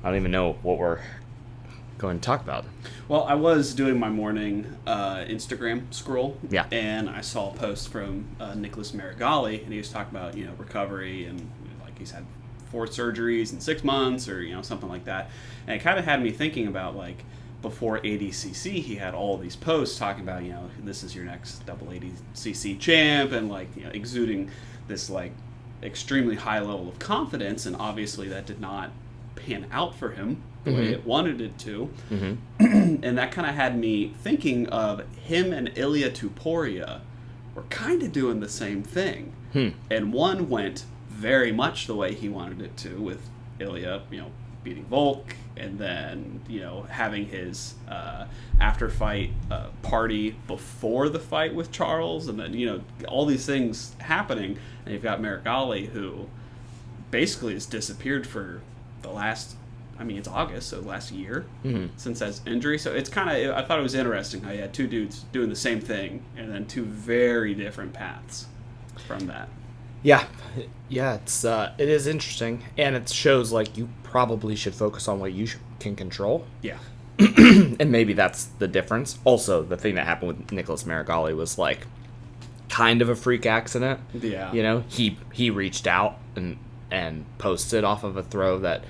I don't even know what we're going to talk about. Well, I was doing my morning Instagram scroll, Yeah. and I saw a post from Nicholas Marigali, and he was talking about recovery, and like he's had 4 surgeries in 6 months, or something like that, and it kind of had me thinking about like before ADCC, he had all these posts talking about this is your next double ADCC champ, and like exuding this like extremely high level of confidence, and obviously that did not pan out for him the way it wanted it to. And that kind of had me thinking of him and Ilya Tuporia were kind of doing the same thing. And one went very much the way he wanted it to, with Ilya, beating Volk, and then, having his after-fight party before the fight with Charles, and then, all these things happening. And you've got Marigali, who basically has disappeared for the last, it's August, so the last year since that injury. So it's kind of, I thought it was interesting how you had 2 dudes doing the same thing, and then 2 very different paths from that. Yeah, it is interesting, and it shows like you probably should focus on what you can control. Yeah. And maybe that's the difference. Also, the thing that happened with Nicholas Marigali was like kind of a freak accident. Yeah. He reached out and posted off of a throw that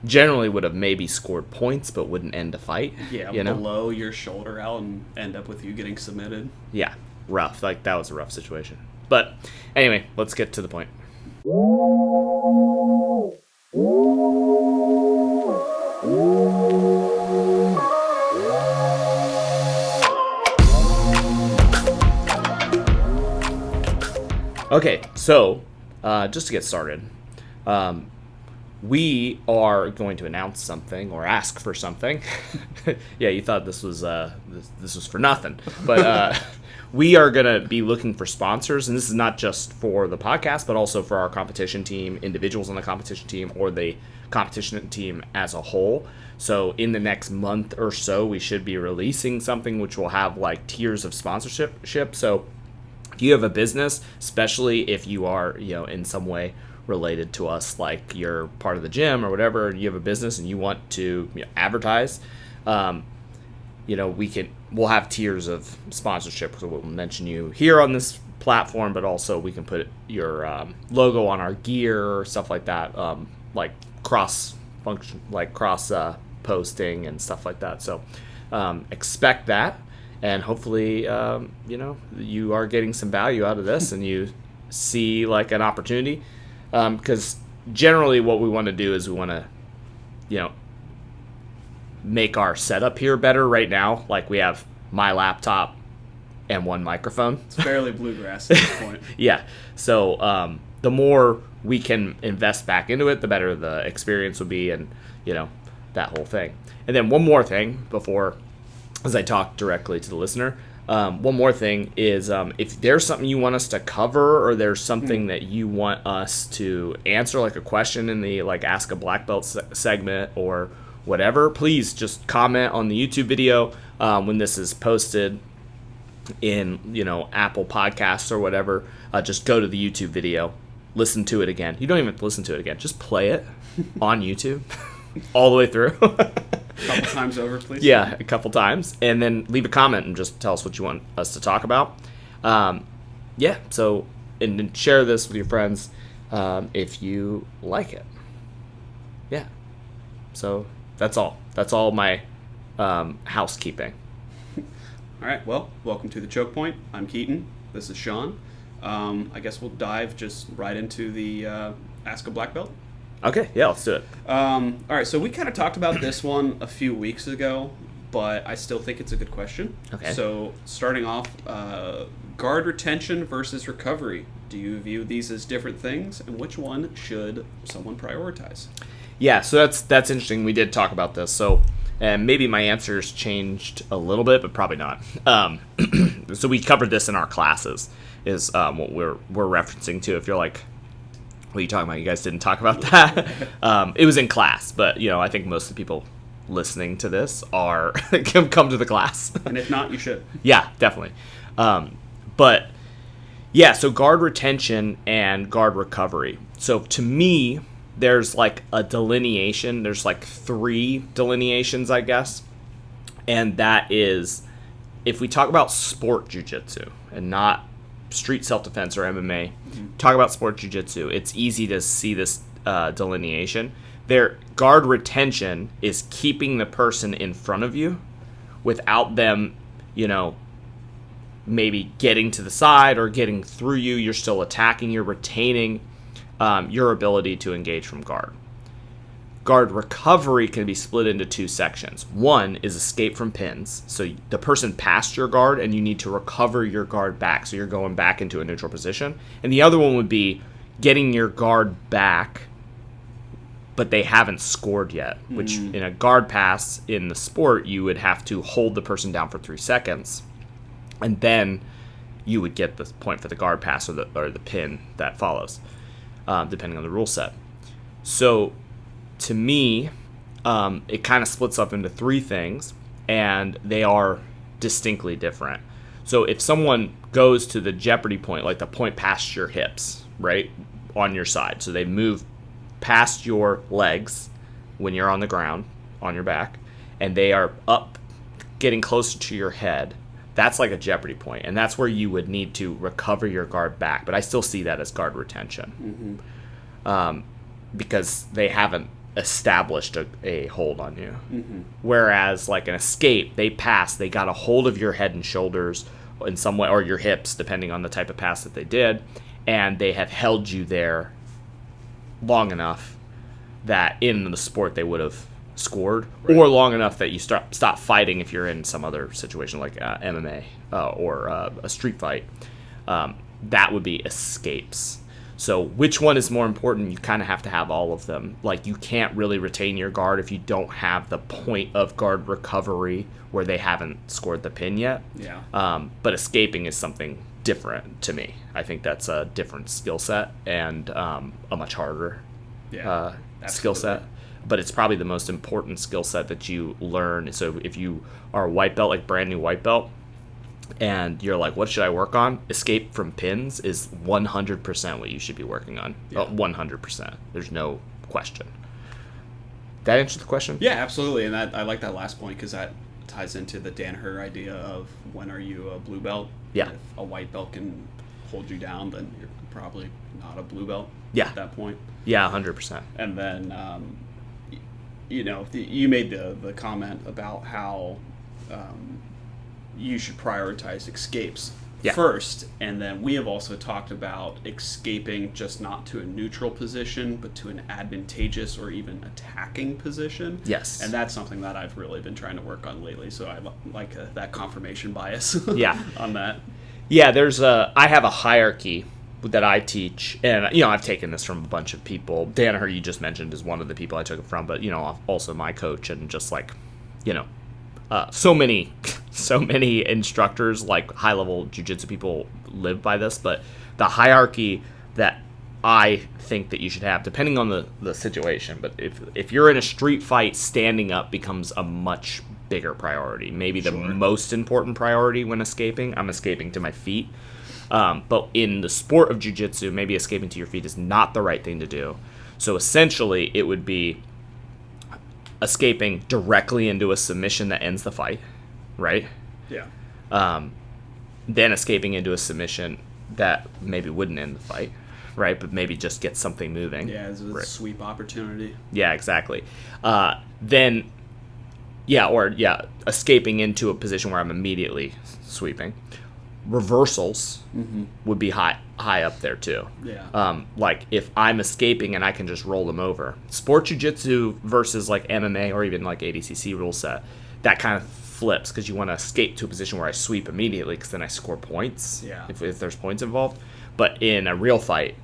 generally would have maybe scored points but wouldn't end a fight. Yeah, below your shoulder out and end up with you getting submitted. Yeah, rough. Like, that was a rough situation. But anyway, let's get to the point. Okay, so just to get started, we are going to announce something or ask for something. Yeah, you thought this was for nothing, but we are going to be looking for sponsors, and this is not just for the podcast, but also for our competition team, individuals on the competition team, or the competition team as a whole. So in the next month or so, we should be releasing something which will have like tiers of sponsorship. So if you have a business, especially if you are, in some way related to us, like you're part of the gym or whatever, and you have a business and you want to advertise, we'll have tiers of sponsorship. So we'll mention you here on this platform, but also we can put your logo on our gear or stuff like that, like cross function, like cross posting and stuff like that. So expect that, and hopefully you are getting some value out of this and you see like an opportunity, because generally what we want to do is we want to make our setup here better. Right now, like, we have my laptop and 1 microphone. It's fairly bluegrass at this point. Yeah. So the more we can invest back into it, the better the experience will be, and that whole thing. And then one more thing before, as I talk directly to the listener, one more thing is, if there's something you want us to cover, or there's something that you want us to answer, like a question in the like Ask a Black Belt segment or whatever, please just comment on the YouTube video when this is posted in Apple Podcasts or whatever. Just go to the YouTube video, listen to it again. You don't even have to listen to it again, just play it on YouTube all the way through. A couple times over, please. Yeah, a couple times, and then leave a comment and just tell us what you want us to talk about. So and then share this with your friends if you like it. Yeah, so that's all my housekeeping. All right, well, welcome to the Choke Point. I'm Keaton. This is Sean. I guess we'll dive just right into the Ask a Black Belt. Okay, yeah, let's do it. All right, so we kind of talked about this one a few weeks ago, but I still think it's a good question. Okay. So starting off, guard retention versus recovery. Do you view these as different things, and which one should someone prioritize? Yeah, so that's interesting. We did talk about this, so maybe my answers changed a little bit, but probably not. So we covered this in our classes, is what we're referencing to. If you're like, what are you talking about? You guys didn't talk about that. It was in class, but I think most of the people listening to this are come to the class. And if not, you should. Yeah, definitely. But yeah, so guard retention and guard recovery. So to me, there's like a delineation. There's like 3 delineations, I guess. And that is, if we talk about sport jiu-jitsu and not street self-defense or MMA, talk about sport jiu-jitsu, it's easy to see this delineation. Their guard retention is keeping the person in front of you without them, maybe getting to the side or getting through you. You're still attacking. You're retaining your ability to engage from guard. Guard recovery can be split into 2 sections. One is escape from pins. So the person passed your guard and you need to recover your guard back. So you're going back into a neutral position. And the other one would be getting your guard back, but they haven't scored yet, which in a guard pass in the sport, you would have to hold the person down for 3 seconds. And then you would get the point for the guard pass or the pin that follows, depending on the rule set. So to me, it kind of splits up into 3 things, and they are distinctly different. So if someone goes to the jeopardy point, like the point past your hips, right, on your side, so they move past your legs when you're on the ground, on your back, and they are up, getting closer to your head, that's like a jeopardy point, and that's where you would need to recover your guard back. But I still see that as guard retention, because they haven't established a hold on you. Whereas like an escape, they pass, they got a hold of your head and shoulders in some way, or your hips, depending on the type of pass that they did, and they have held you there long enough that in the sport they would have scored, or long enough that you stop fighting if you're in some other situation like MMA or a street fight. That would be escapes. So which one is more important? You kind of have to have all of them. Like, you can't really retain your guard if you don't have the point of guard recovery where they haven't scored the pin yet. But escaping is something different to me. I think that's a different skill set and a much harder skill set. But it's probably the most important skill set that you learn. So if you are a white belt, like brand new white belt, and you're like, what should I work on? Escape from pins is 100% what you should be working on. 100%. There's no question. That answer the question? Yeah, absolutely. And I like that last point because that ties into the Danaher idea of when are you a blue belt? Yeah. If a white belt can hold you down, then you're probably not a blue belt at that point. Yeah, 100%. And then, you made the comment about how you should prioritize escapes first, and then we have also talked about escaping just not to a neutral position, but to an advantageous or even attacking position. Yes. And that's something that I've really been trying to work on lately, so I like that confirmation bias on that. Yeah, I have a hierarchy that I teach, and I've taken this from a bunch of people. Danaher, you just mentioned, is one of the people I took it from, but also my coach, and just like so many instructors, like high level jiu-jitsu people, live by this. But the hierarchy that I think that you should have, depending on the situation, but if you're in a street fight, standing up becomes a much bigger priority, maybe the most important priority when escaping. I'm escaping to my feet. But in the sport of jiu-jitsu, maybe escaping to your feet is not the right thing to do. So essentially, it would be escaping directly into a submission that ends the fight, right? Yeah. Then escaping into a submission that maybe wouldn't end the fight, right? But maybe just gets something moving. Yeah, it's a sweep opportunity. Yeah, exactly. Escaping into a position where I'm immediately sweeping. Reversals would be high up there too. Yeah. Like if I'm escaping and I can just roll them over. Sport jiu-jitsu versus like MMA or even like ADCC rule set, that kind of flips because you want to escape to a position where I sweep immediately because then I score points. Yeah. If there's points involved. But in a real fight,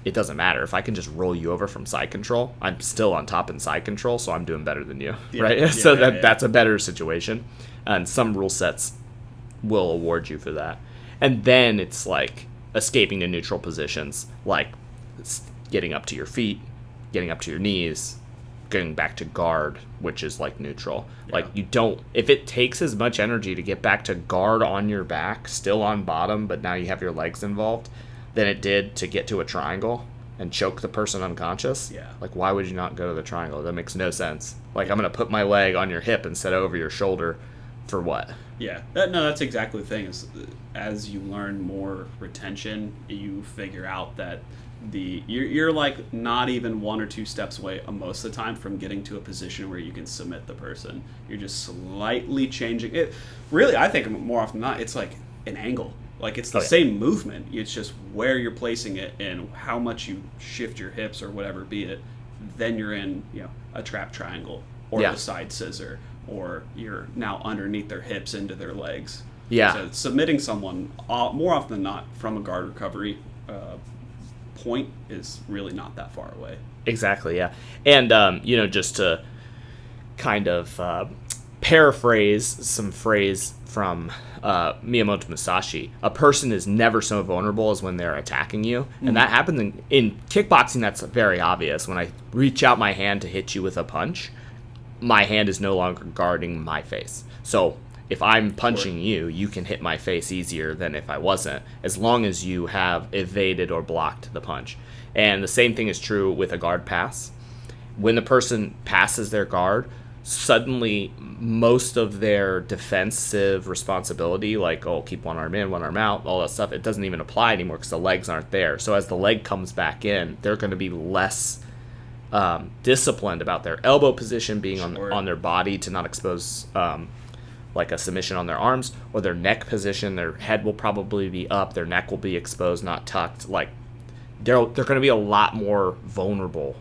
it doesn't matter. If I can just roll you over from side control, I'm still on top in side control, so I'm doing better than you, right? Yeah, so that's a better situation. And some rule sets will award you for that. And then it's like escaping to neutral positions, like getting up to your feet, getting up to your knees, going back to guard, which is like neutral. Yeah. Like if it takes as much energy to get back to guard on your back, still on bottom, but now you have your legs involved, than it did to get to a triangle, and choke the person unconscious. Yeah. Like, why would you not go to the triangle? That makes no sense. Like, I'm going to put my leg on your hip instead of over your shoulder for what? Yeah. No, that's exactly the thing. Is as you learn more retention, you figure out that you're like not even 1 or 2 steps away most of the time from getting to a position where you can submit the person. You're just slightly changing it. Really, I think more often than not, it's like an angle. Like it's the same movement. It's just where you're placing it and how much you shift your hips or whatever be it. Then you're in, a trap triangle or the side scissor, or you're now underneath their hips into their legs. Yeah. So submitting someone more often than not from a guard recovery point is really not that far away. Exactly. Yeah. And just to kind of paraphrase some phrase from Miyamoto Musashi, a person is never so vulnerable as when they're attacking you. And that happens in kickboxing. That's very obvious. When I reach out my hand to hit you with a punch, my hand is no longer guarding my face. So if I'm punching you, you can hit my face easier than if I wasn't, as long as you have evaded or blocked the punch. And the same thing is true with a guard pass. When the person passes their guard, suddenly most of their defensive responsibility, like, keep one arm in, one arm out, all that stuff, it doesn't even apply anymore because the legs aren't there. So as the leg comes back in, they're going to be less disciplined about their elbow position being on their body to not expose like a submission on their arms, or their neck position. Their head will probably be up, their neck will be exposed, not tucked. Like they're going to be a lot more vulnerable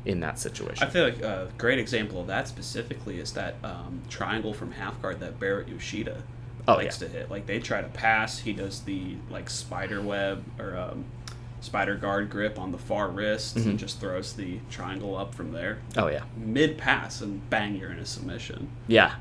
in that situation. I feel like a great example of that specifically is that triangle from half guard that Barrett Yoshida likes to hit. Like they try to pass, he does the like spider web or spider guard grip on the far wrist and just throws the triangle up from there. Oh yeah. Mid pass and bang, you're in a submission. Yeah.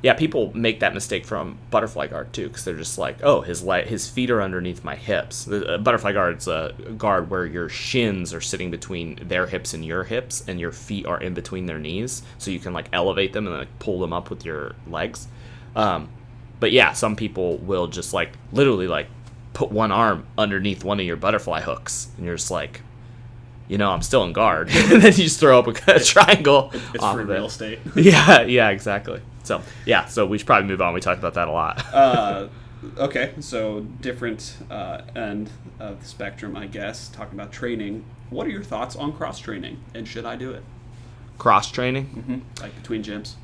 Yeah, people make that mistake from butterfly guard too, because they're just like, his feet are underneath my hips. The butterfly guard's a guard where your shins are sitting between their hips and your hips, and your feet are in between their knees, so you can like elevate them and like pull them up with your legs. But yeah, some people will just like literally like put one arm underneath one of your butterfly hooks, and you're just like, I'm still in guard, and then you just throw up a triangle. It's free real estate. Yeah, exactly. So we should probably move on. We talked about that a lot. Okay, so different end of the spectrum, I guess. Talking about training, what are your thoughts on cross training, and should I do it? Cross training, like between gyms.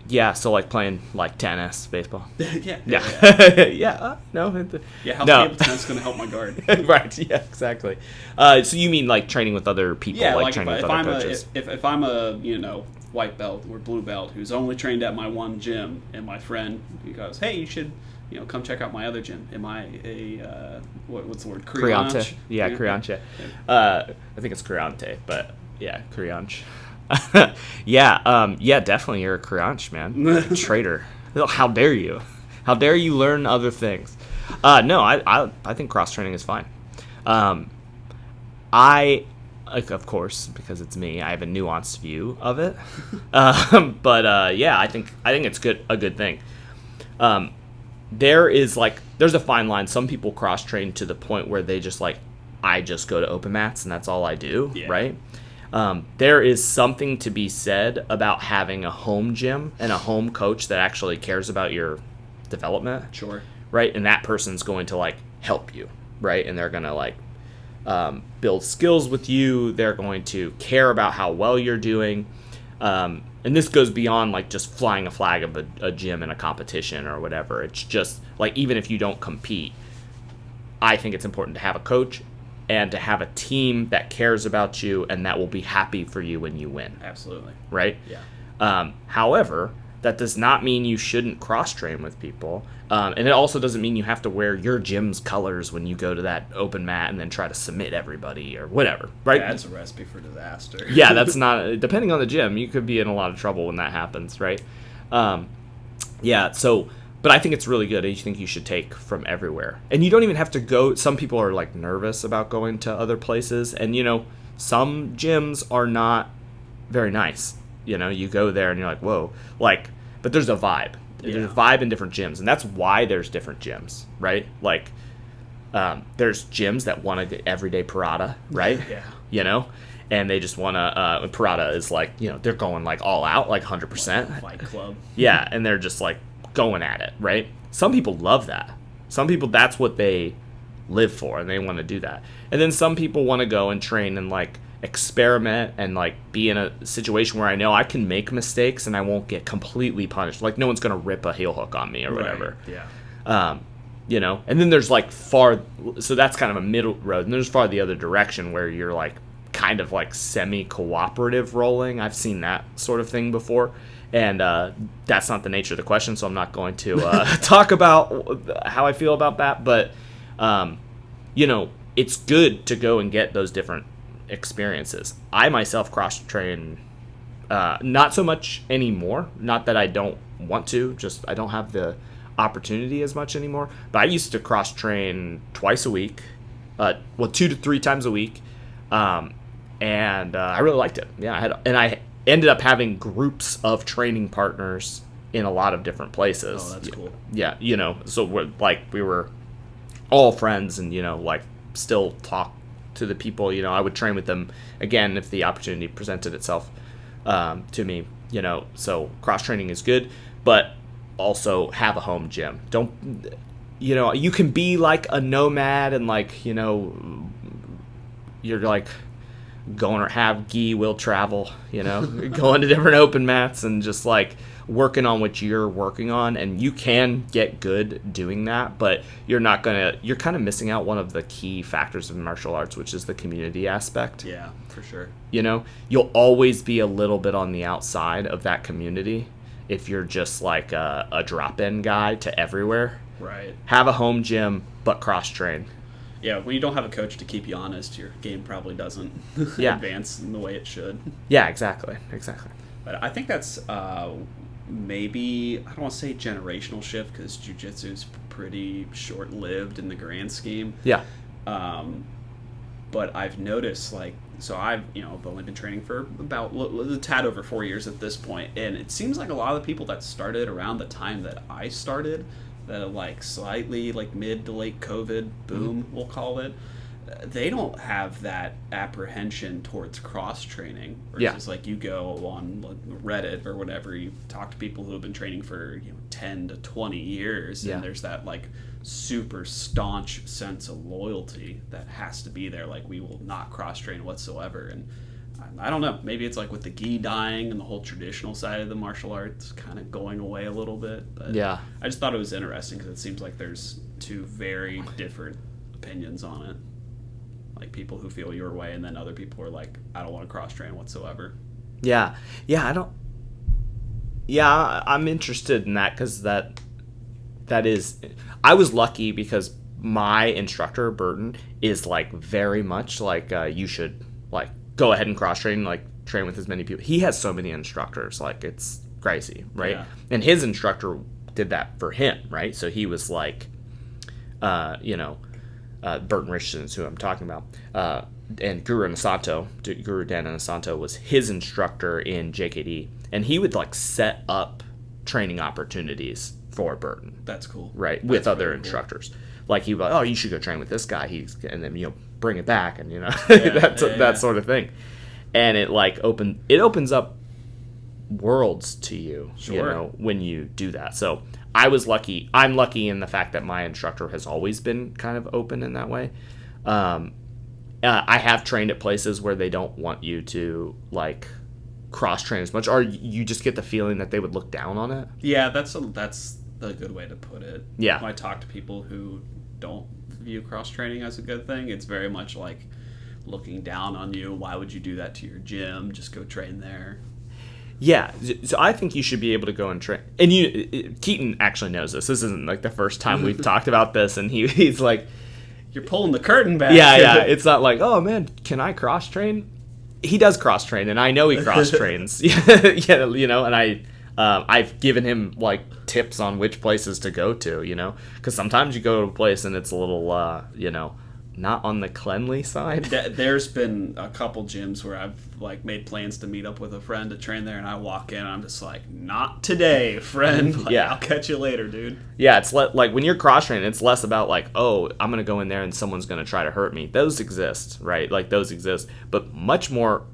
Yeah, so like playing like tennis, baseball. Yeah. No. Table tennis going to help my guard. Right. Yeah. Exactly. So you mean like training with other people? Yeah, like training if with other coaches. If I'm a white belt or blue belt who's only trained at my one gym, and my friend goes, hey, you should come check out my other gym. Am I a what's the word? Criante. Yeah, Criante. I think it's Criante, but yeah, Crianche. Yeah, definitely you're a Crianche, man. Traitor. How dare you? How dare you learn other things? No, I think cross training is fine. Of course, because it's me, I have a nuanced view of it. But yeah, I think it's a good thing. There's a fine line. Some people cross train to the point where they just I just go to open mats and that's all I do, right? There is something to be said about having a home gym and a home coach that actually cares about your development. Sure. Right? And that person's going to help you, right? And they're going to build skills with you. They're going to care about how well you're doing. And this goes beyond just flying a flag of a gym in a competition or whatever. It's just even if you don't compete, I think it's important to have a coach and to have a team that cares about you and that will be happy for you when you win. Absolutely. Right? Yeah. However, that does not mean you shouldn't cross-train with people. And it also doesn't mean you have to wear your gym's colors when you go to that open mat and then try to submit everybody or whatever, right? Yeah, that's a recipe for disaster. Yeah, that's not... Depending on the gym, you could be in a lot of trouble when that happens, right? Yeah, so... But I think it's really good. I think you should take from everywhere. And you don't even have to go... Some people are, nervous about going to other places. And, some gyms are not very nice. You go there and you're like, whoa. But there's a vibe. Yeah. There's a vibe in different gyms. And that's why there's different gyms, right? There's gyms that want to everyday Parada, right? Yeah. You know, and they just want to. Parada is like, you know, they're going like all out, like 100%. Fight Club. Yeah, and they're just like going at it, right? Some people love that. Some people, that's what they live for, and they want to do that. And then some people want to go and train and like experiment and like be in a situation where I know I can make mistakes and I won't get completely punished. Like no one's gonna rip a heel hook on me or whatever. Right. Yeah. You know, and then there's like so that's kind of a middle road, and there's far the other direction where you're like kind of like semi-cooperative rolling. I've seen that sort of thing before, and that's not the nature of the question, so I'm not going to talk about how I feel about that. But you know, it's good to go and get those different experiences. I myself cross-train not so much anymore. Not that I don't want to, just I don't have the opportunity as much anymore. But I used to cross-train twice a week, 2 to 3 times a week, and I really liked it. Yeah, I ended up having groups of training partners in a lot of different places. Oh, that's cool. Yeah, you know, so we were all friends, and you know, like still talk to the people. You know, I would train with them again if the opportunity presented itself to me. You know, so cross training is good, but also have a home gym. Don't, you know, you can be like a nomad and like, you know, you're like going or have gi will travel, you know, going to different open mats and just like working on what you're working on, and you can get good doing that, but you're kind of missing out one of the key factors of martial arts, which is the community aspect. Yeah, for sure. You know, you'll always be a little bit on the outside of that community if you're just like a drop-in guy to everywhere. Right. Have a home gym, but cross-train. Yeah, when you don't have a coach to keep you honest, your game probably doesn't advance in the way it should. Yeah, exactly. But I think that's maybe, I don't want to say generational shift, because jiu-jitsu is pretty short-lived in the grand scheme. Yeah. But I've noticed, like, so I've only been training for about a tad over 4 years at this point, and it seems like a lot of the people that started around the time that I started, that are like slightly like mid to late COVID boom, we'll call it, they don't have that apprehension towards cross training versus like you go on Reddit or whatever, you talk to people who have been training for 10 to 20 years, and there's that like super staunch sense of loyalty that has to be there. Like, we will not cross train whatsoever. And I don't know, maybe it's like with the gi dying and the whole traditional side of the martial arts kind of going away a little bit. But yeah, I just thought it was interesting because it seems like there's two very different opinions on it. Like, people who feel your way, and then other people are like, I don't want to cross train whatsoever. I'm interested in that, because that is, I was lucky because my instructor Burton is like very much like you should like go ahead and cross train, like train with as many people. He has so many instructors, like it's crazy, right? Yeah. And his instructor did that for him, right? So he was like, Burton Richardson is who I'm talking about, and Guru Dan Inosanto was his instructor in JKD, and he would like set up training opportunities for Burton. That's cool. Right, with other instructors. Cool. Like, he was like, oh, you should go train with this guy. And then bring it back, and that sort of thing. And it like opens up worlds to you, when you do that. So I was lucky. I'm lucky in the fact that my instructor has always been kind of open in that way. I have trained at places where they don't want you to like cross train as much, or you just get the feeling that they would look down on it. Yeah, that's a good way to put it. Yeah. When I talk to people who don't view cross training as a good thing, it's very much like looking down on you. Why would you do that to your gym? Just go train there. Yeah, so I think you should be able to go and train. And Keaton actually knows this. This isn't like the first time we've talked about this, and he's like, you're pulling the curtain back. Yeah. It's not like, oh man, can I cross train? He does cross train, and I know he cross trains. And I've given him like tips on which places to go to, because sometimes you go to a place and it's a little, not on the cleanly side. There's been a couple gyms where I've like made plans to meet up with a friend to train there, and I walk in and I'm just like, not today, friend. Like, Yeah. I'll catch you later, dude. Yeah, it's like when you're cross training, it's less about like, oh, I'm gonna go in there and someone's gonna try to hurt me. Those exist, right? Like those exist, but much more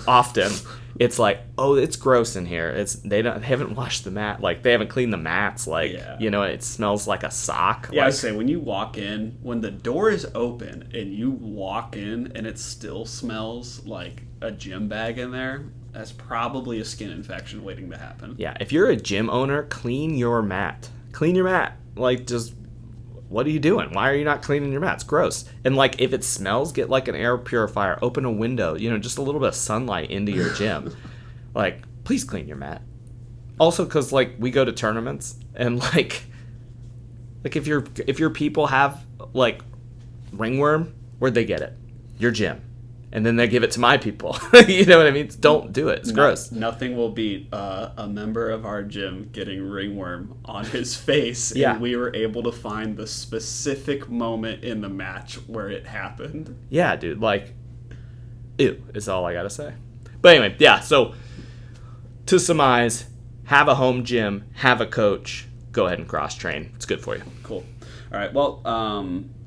often, it's like, oh, it's gross in here. They haven't washed the mat, like they haven't cleaned the mats, like it smells like a sock. Yeah, like, I say when you walk in, when the door is open and you walk in and it still smells like a gym bag in there, that's probably a skin infection waiting to happen. Yeah, if you're a gym owner, clean your mat. Clean your mat. Like, just, what are you doing? Why are you not cleaning your mat? It's gross. And, like, if it smells, get, like, an air purifier. Open a window. Just a little bit of sunlight into your gym. Like, please clean your mat. Also, because, like, we go to tournaments, and, like if your people have, like, ringworm, where'd they get it? Your gym. And then they give it to my people. You know what I mean? Don't do it. It's gross. Nothing will beat a member of our gym getting ringworm on his face. Yeah. And we were able to find the specific moment in the match where it happened. Yeah, dude. Like, ew, is all I gotta say. But anyway, yeah, so to surmise, have a home gym, have a coach, go ahead and cross-train. It's good for you. Cool. All right, well,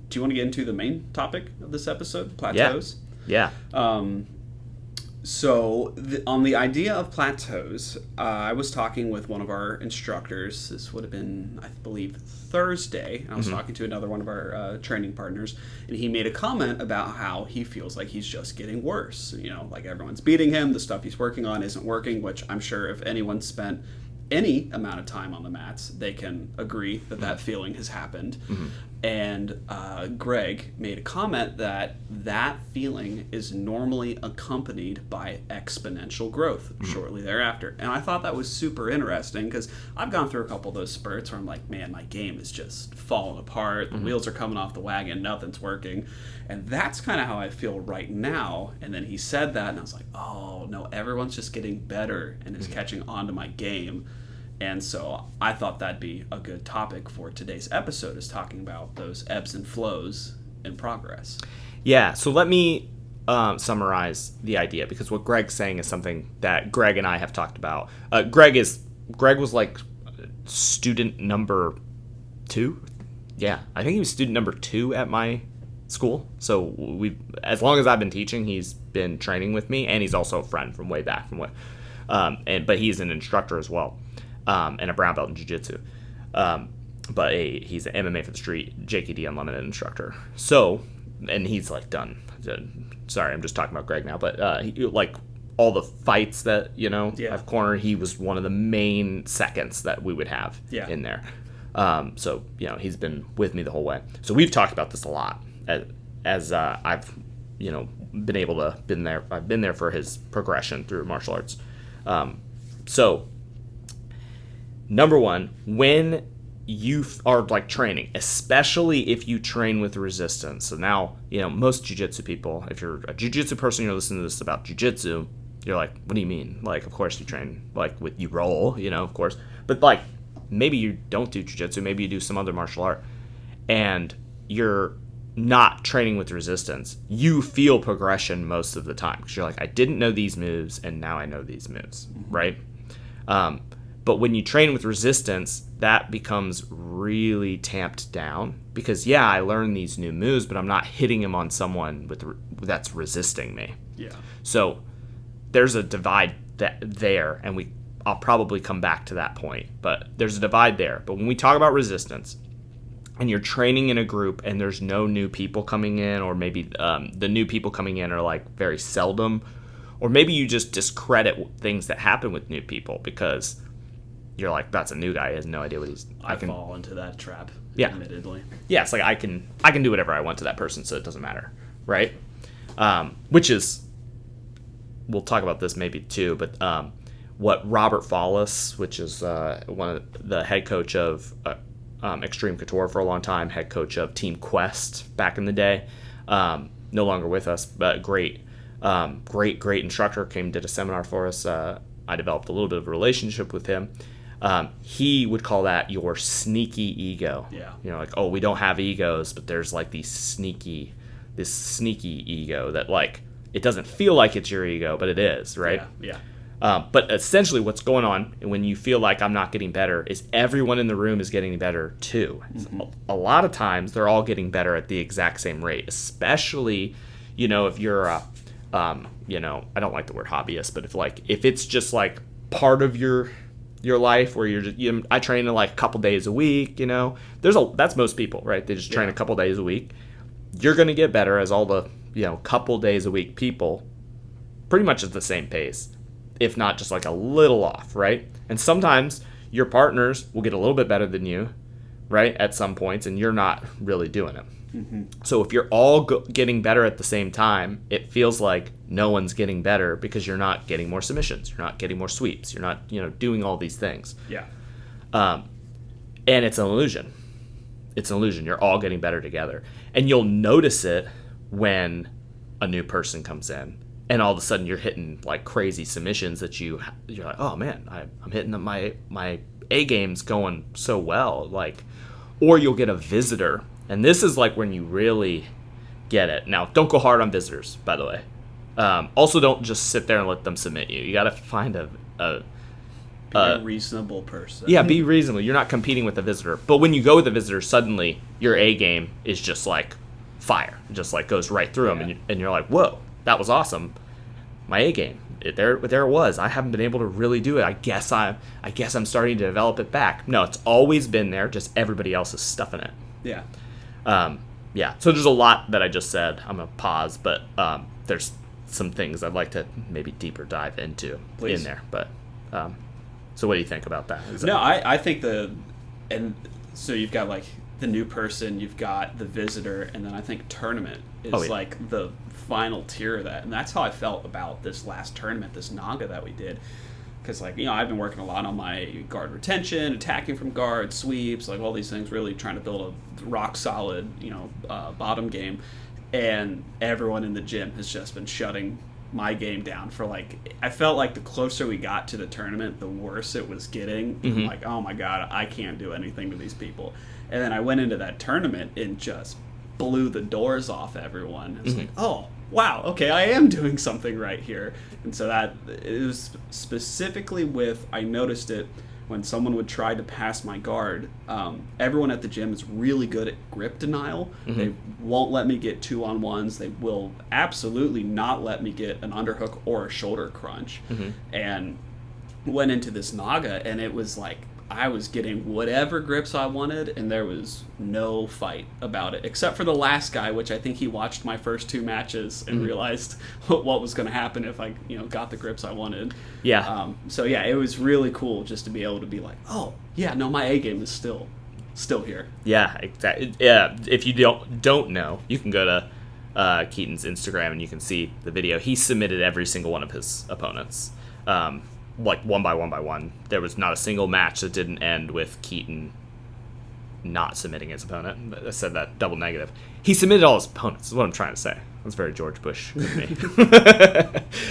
do you want to get into the main topic of this episode, Plateaus? Yeah. So on the idea of plateaus, I was talking with one of our instructors. This would have been, I believe, Thursday. And I was talking to another one of our training partners, and he made a comment about how he feels like he's just getting worse. Like everyone's beating him. The stuff he's working on isn't working, which I'm sure if anyone spent any amount of time on the mats, they can agree that feeling has happened. And Greg made a comment that feeling is normally accompanied by exponential growth shortly thereafter. And I thought that was super interesting because I've gone through a couple of those spurts where I'm like, man, my game is just falling apart. The wheels are coming off the wagon. Nothing's working. And that's kind of how I feel right now. And then he said that, and I was like, oh, no, everyone's just getting better and is catching on to my game. And so I thought that'd be a good topic for today's episode, is talking about those ebbs and flows in progress. Yeah, so let me summarize the idea, because what Greg's saying is something that Greg and I have talked about. Greg was like student number 2. Yeah, I think he was student number 2 at my school. So as long as I've been teaching, he's been training with me, and he's also a friend from way back but he's an instructor as well. And a brown belt in jiu-jitsu. But he's an MMA for the street, JKD Unlimited instructor. So, and he's like done. Sorry, I'm just talking about Greg now. But like all the fights that, I've cornered, he was one of the main seconds that we would have in there. So, he's been with me the whole way. So we've talked about this a lot as I've, I've been there for his progression through martial arts. So, number one, when you are like training, especially if you train with resistance. So now, most jiu-jitsu people, if you're a jiu-jitsu person, you're listening to this about jiu-jitsu, you're like, what do you mean? Like, of course you train, like you roll, of course. But like, maybe you don't do jiu-jitsu, maybe you do some other martial art, and you're not training with resistance. You feel progression most of the time, because you're like, I didn't know these moves, and now I know these moves, right? But when you train with resistance, that becomes really tamped down, because I learned these new moves, but I'm not hitting them on someone that's resisting me. Yeah. So there's a divide there, and I'll probably come back to that point, but there's a divide there. But when we talk about resistance, and you're training in a group, and there's no new people coming in, or maybe the new people coming in are like very seldom, or maybe you just discredit things that happen with new people because you're like, that's a new guy, he has no idea what he's... I fall into that trap, admittedly. Yeah, it's like I can do whatever I want to that person, so it doesn't matter, right? Which is, we'll talk about this maybe too, but what Robert Follis, which is one of the head coach of Extreme Couture for a long time, head coach of Team Quest back in the day, no longer with us, but great instructor, did a seminar for us. I developed a little bit of a relationship with him. He would call that your sneaky ego. Yeah. Like, oh, we don't have egos, but there's like this sneaky ego that like it doesn't feel like it's your ego, but it is, right? Yeah. But essentially what's going on when you feel like I'm not getting better is everyone in the room is getting better too. Mm-hmm. A lot of times they're all getting better at the exact same rate, especially, if you're I don't like the word hobbyist, but if it's just like part of your life where you're just, I train in like a couple days a week, that's most people, right? They just train a couple days a week. You're going to get better as all the, couple days a week people pretty much at the same pace, if not just like a little off, right? And sometimes your partners will get a little bit better than you, right, at some points, and you're not really doing it. Mm-hmm. So if you're all getting better at the same time, it feels like no one's getting better because you're not getting more submissions, you're not getting more sweeps, you're not doing all these things. Yeah. And it's an illusion. It's an illusion. You're all getting better together, and you'll notice it when a new person comes in, and all of a sudden you're hitting like crazy submissions that you're like, oh man, I'm hitting my A game's going so well, or you'll get a visitor. And this is like when you really get it. Now, don't go hard on visitors, by the way. Also, don't just sit there and let them submit you. You got to find a reasonable person. Yeah, be reasonable. You're not competing with a visitor. But when you go with a visitor, suddenly your A game is just like fire. It just like goes right through them. And you're like, whoa, that was awesome. My A game. There it was. I haven't been able to really do it. I guess I'm starting to develop it back. No, it's always been there. Just everybody else is stuffing it. Yeah. So there's a lot that I just said. I'm going to pause, but there's some things I'd like to maybe deeper dive into in there. But so what do you think about that? I think so you've got like the new person, you've got the visitor, and then I think tournament is like the final tier of that. And that's how I felt about this last tournament, this Naga that we did. Because, I've been working a lot on my guard retention, attacking from guard, sweeps, like all these things, really trying to build a rock-solid, bottom game. And everyone in the gym has just been shutting my game down for, I felt like the closer we got to the tournament, the worse it was getting. Mm-hmm. Like, oh, my God, I can't do anything to these people. And then I went into that tournament and just blew the doors off everyone. It was like, oh, wow, okay, I am doing something right here. And so that it was specifically I noticed it when someone would try to pass my guard. Everyone at the gym is really good at grip denial. Mm-hmm. They won't let me get 2-on-1s. They will absolutely not let me get an underhook or a shoulder crunch. Mm-hmm. And went into this Naga, and it was like I was getting whatever grips I wanted, and there was no fight about it, except for the last guy, which I think he watched my first 2 matches and realized what was going to happen if I, got the grips I wanted. Yeah. It was really cool just to be able to be like, oh, yeah, no, my A game is still here. Yeah, exactly. Yeah, if you don't know, you can go to Keaton's Instagram and you can see the video. He submitted every single one of his opponents. One by one. There was not a single match that didn't end with Keaton not submitting his opponent. I said that double negative. He submitted all his opponents, is what I'm trying to say. That's very George Bush of me.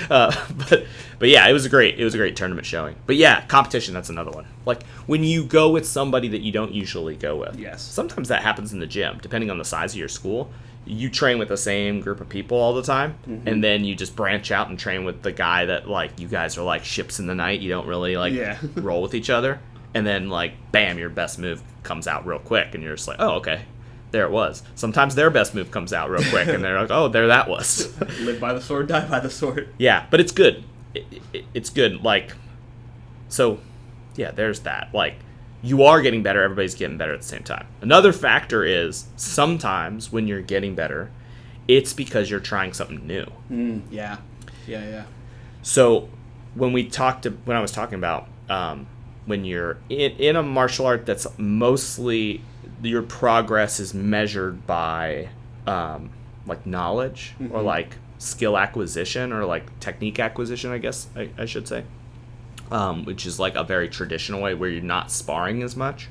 But yeah, it was a great tournament showing. But yeah, competition, that's another one. Like when you go with somebody that you don't usually go with. Yes. Sometimes that happens in the gym, depending on the size of your school. You train with the same group of people all the time, and then you just branch out and train with the guy that you guys are like ships in the night. You don't really roll with each other, and then bam, your best move comes out real quick, and you're just like, oh, okay, there it was. Sometimes their best move comes out real quick, and they're like, oh, there that was. Live by the sword, die by the sword. Yeah, but it's good. It's good. So yeah, there's that. You are getting better. Everybody's getting better at the same time. Another factor is sometimes when you're getting better, it's because you're trying something new. Yeah. So when I was talking about when you're in a martial art that's mostly your progress is measured by knowledge or skill acquisition or technique acquisition, I guess I should say. Which is a very traditional way where you're not sparring as much.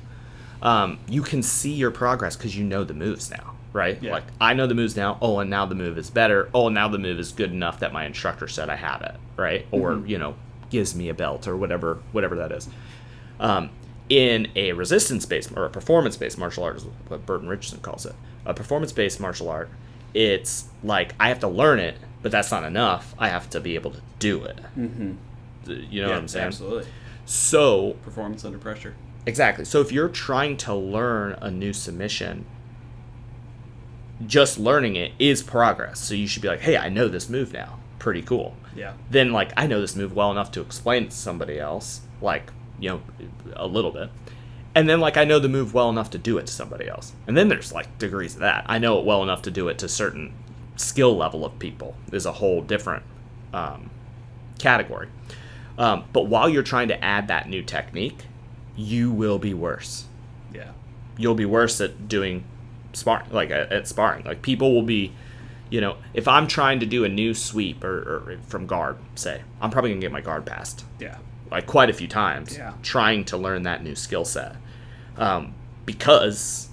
You can see your progress because you know the moves now, right? Yeah. I know the moves now. Oh, and now the move is better. Oh, now the move is good enough that my instructor said I have it, right? Or gives me a belt or whatever that is. In a resistance-based or a performance-based martial art is what Burton Richardson calls it. A performance-based martial art, it's I have to learn it but that's not enough. I have to be able to do it. Mm-hmm. You know what I'm saying? Absolutely. So Performance under pressure. exactly. So if you're trying to learn a new submission, just learning it is progress. So you should be like, hey, I know this move now. Pretty cool. Yeah. Then, like, I know this move well enough to explain it to somebody else, like, you know, a little bit. And then, like, I know the move well enough to do it to somebody else. And then there's, like, degrees of that. I know it well enough to do it to certain skill level of people is a whole different category. But while you're trying to add that new technique, you will be worse. Yeah. You'll be worse at doing sparring, like at sparring. Like, people will be, you know, if I'm trying to do a new sweep or from guard, say, I'm probably going to get my guard passed. Yeah. Like, quite a few times. Yeah. Trying to learn that new skill set. Because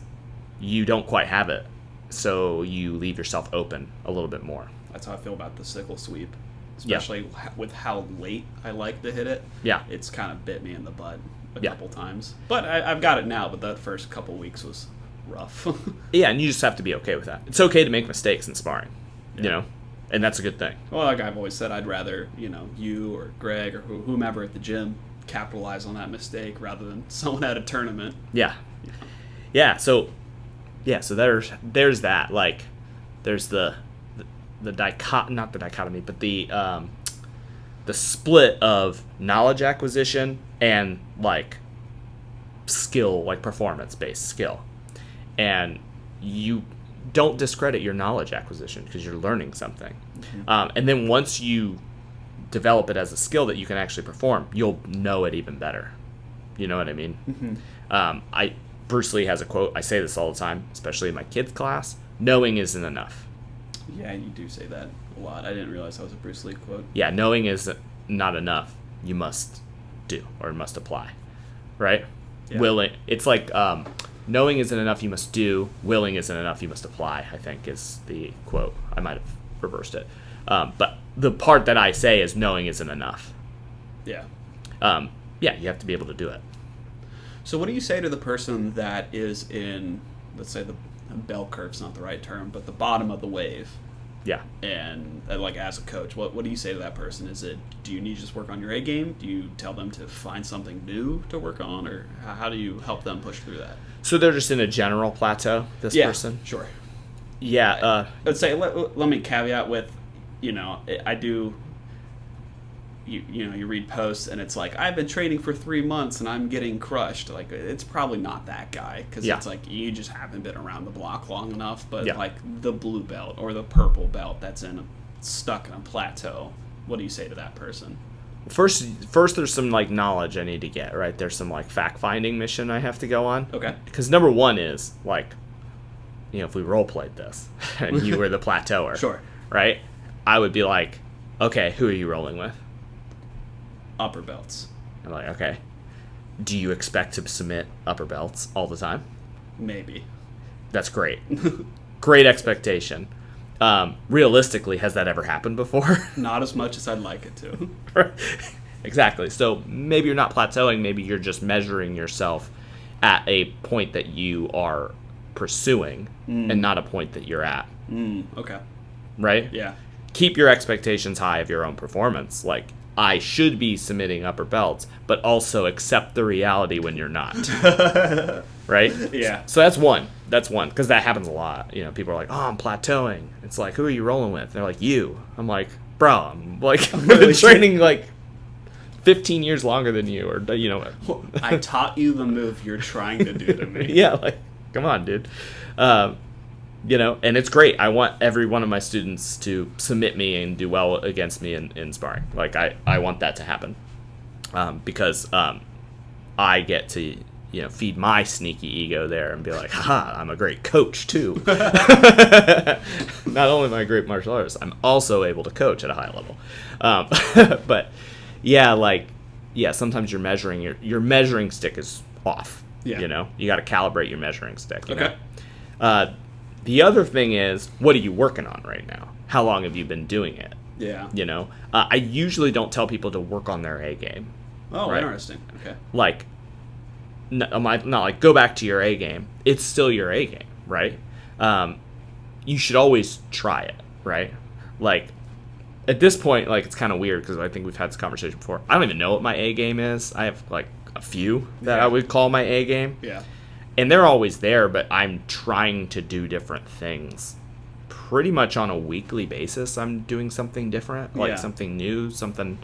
you don't quite have it. So you leave yourself open a little bit more. That's how I feel about the sickle sweep. Especially with how late I like to hit it. Yeah. It's kind of bit me in the butt a Yeah. couple times. But I've got it now, but that first couple weeks was rough. Yeah, and you just have to be okay with that. It's okay to make mistakes in sparring, you know, and that's a good thing. Well, like I've always said, I'd rather, you or Greg or whomever at the gym capitalize on that mistake rather than someone at a tournament. Yeah. So there's that. Like, there's the not the dichotomy, but the split of knowledge acquisition and, like, skill, like performance-based skill. And you don't discredit your knowledge acquisition because you're learning something. Mm-hmm. And then once you develop it as a skill that you can actually perform, you'll know it even better. You know what I mean? Mm-hmm. Bruce Lee has a quote. I say this all the time, especially in my kids' class. Knowing isn't enough. Yeah, you do say that a lot. I didn't realize that was a Bruce Lee quote. Yeah, knowing is not enough. You must do or must apply. Right? Yeah. Willing. It's like... knowing isn't enough, you must do. Willing isn't enough, you must apply, I think is the quote. I might have reversed it. But the part that I say is knowing isn't enough. Yeah. Yeah, you have to be able to do it. So what do you say to the person that is in, let's say the bell curve's not the right term, but the bottom of the wave? Yeah. And like as a coach, what do you say to that person? Is it, do you need to just work on your A game? Do you tell them to find something new to work on? Or how do you help them push through that? So they're just in a general plateau, this person? Sure. Yeah. Let's say, let me caveat with, I do, you read posts and it's like, I've been training for 3 months and I'm getting crushed. Like, it's probably not that guy because it's like you just haven't been around the block long enough. But like the blue belt or the purple belt that's stuck in a plateau, what do you say to that person? First, there's some, like, knowledge I need to get, right? There's some, like, fact-finding mission I have to go on. Okay. Because number one is, like, if we role-played this and you were the plateauer, sure, right? I would be like, okay, who are you rolling with? Upper belts. I'm like, okay. Do you expect to submit upper belts all the time? Maybe. That's great. Great expectation. Realistically, has that ever happened before? Not as much as I'd like it to. Exactly. So maybe you're not plateauing. Maybe you're just measuring yourself at a point that you are pursuing and not a point that you're at. Okay. Right? Yeah. Keep your expectations high of your own performance. Like, I should be submitting upper belts, but also accept the reality when you're not. Right? Yeah. So that's one. Because that happens a lot. People are like, oh, I'm plateauing. It's like, who are you rolling with? They're like, you. I'm like, bro, I've been training like 15 years longer than you. Or, I taught you the move you're trying to do to me. Yeah, like, come on, dude. And it's great. I want every one of my students to submit me and do well against me in sparring. Like, I want that to happen. Because I get to, feed my sneaky ego there and be like, haha, I'm a great coach too. Not only am I a great martial artist, I'm also able to coach at a high level. But sometimes your measuring stick is off. Yeah. You got to calibrate your measuring stick. Okay. The other thing is, what are you working on right now? How long have you been doing it? Yeah. I usually don't tell people to work on their A game. Oh, right? Interesting. Okay. Like, not like go back to your A game. It's still your A game, right? You should always try it, right? Like, at this point, like, it's kind of weird because I think we've had this conversation before. I don't even know what my A game is. I have like a few that I would call my A game. Yeah. And they're always there, but I'm trying to do different things. Pretty much on a weekly basis, I'm doing something different, like something new, something.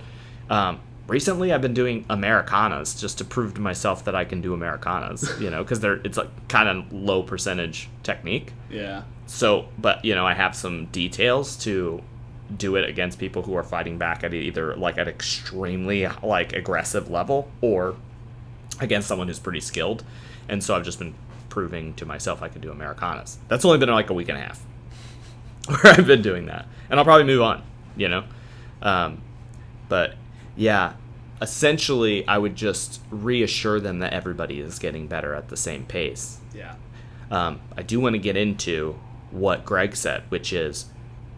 Recently, I've been doing Americanas just to prove to myself that I can do Americanas, because it's a kind of low percentage technique. Yeah. So, but, I have some details to do it against people who are fighting back at either like at extremely like aggressive level or against someone who's pretty skilled. And so I've just been proving to myself I can do Americanas. That's only been like a week and a half where I've been doing that. And I'll probably move on, But yeah, essentially I would just reassure them that everybody is getting better at the same pace. Yeah. I do want to get into what Greg said, which is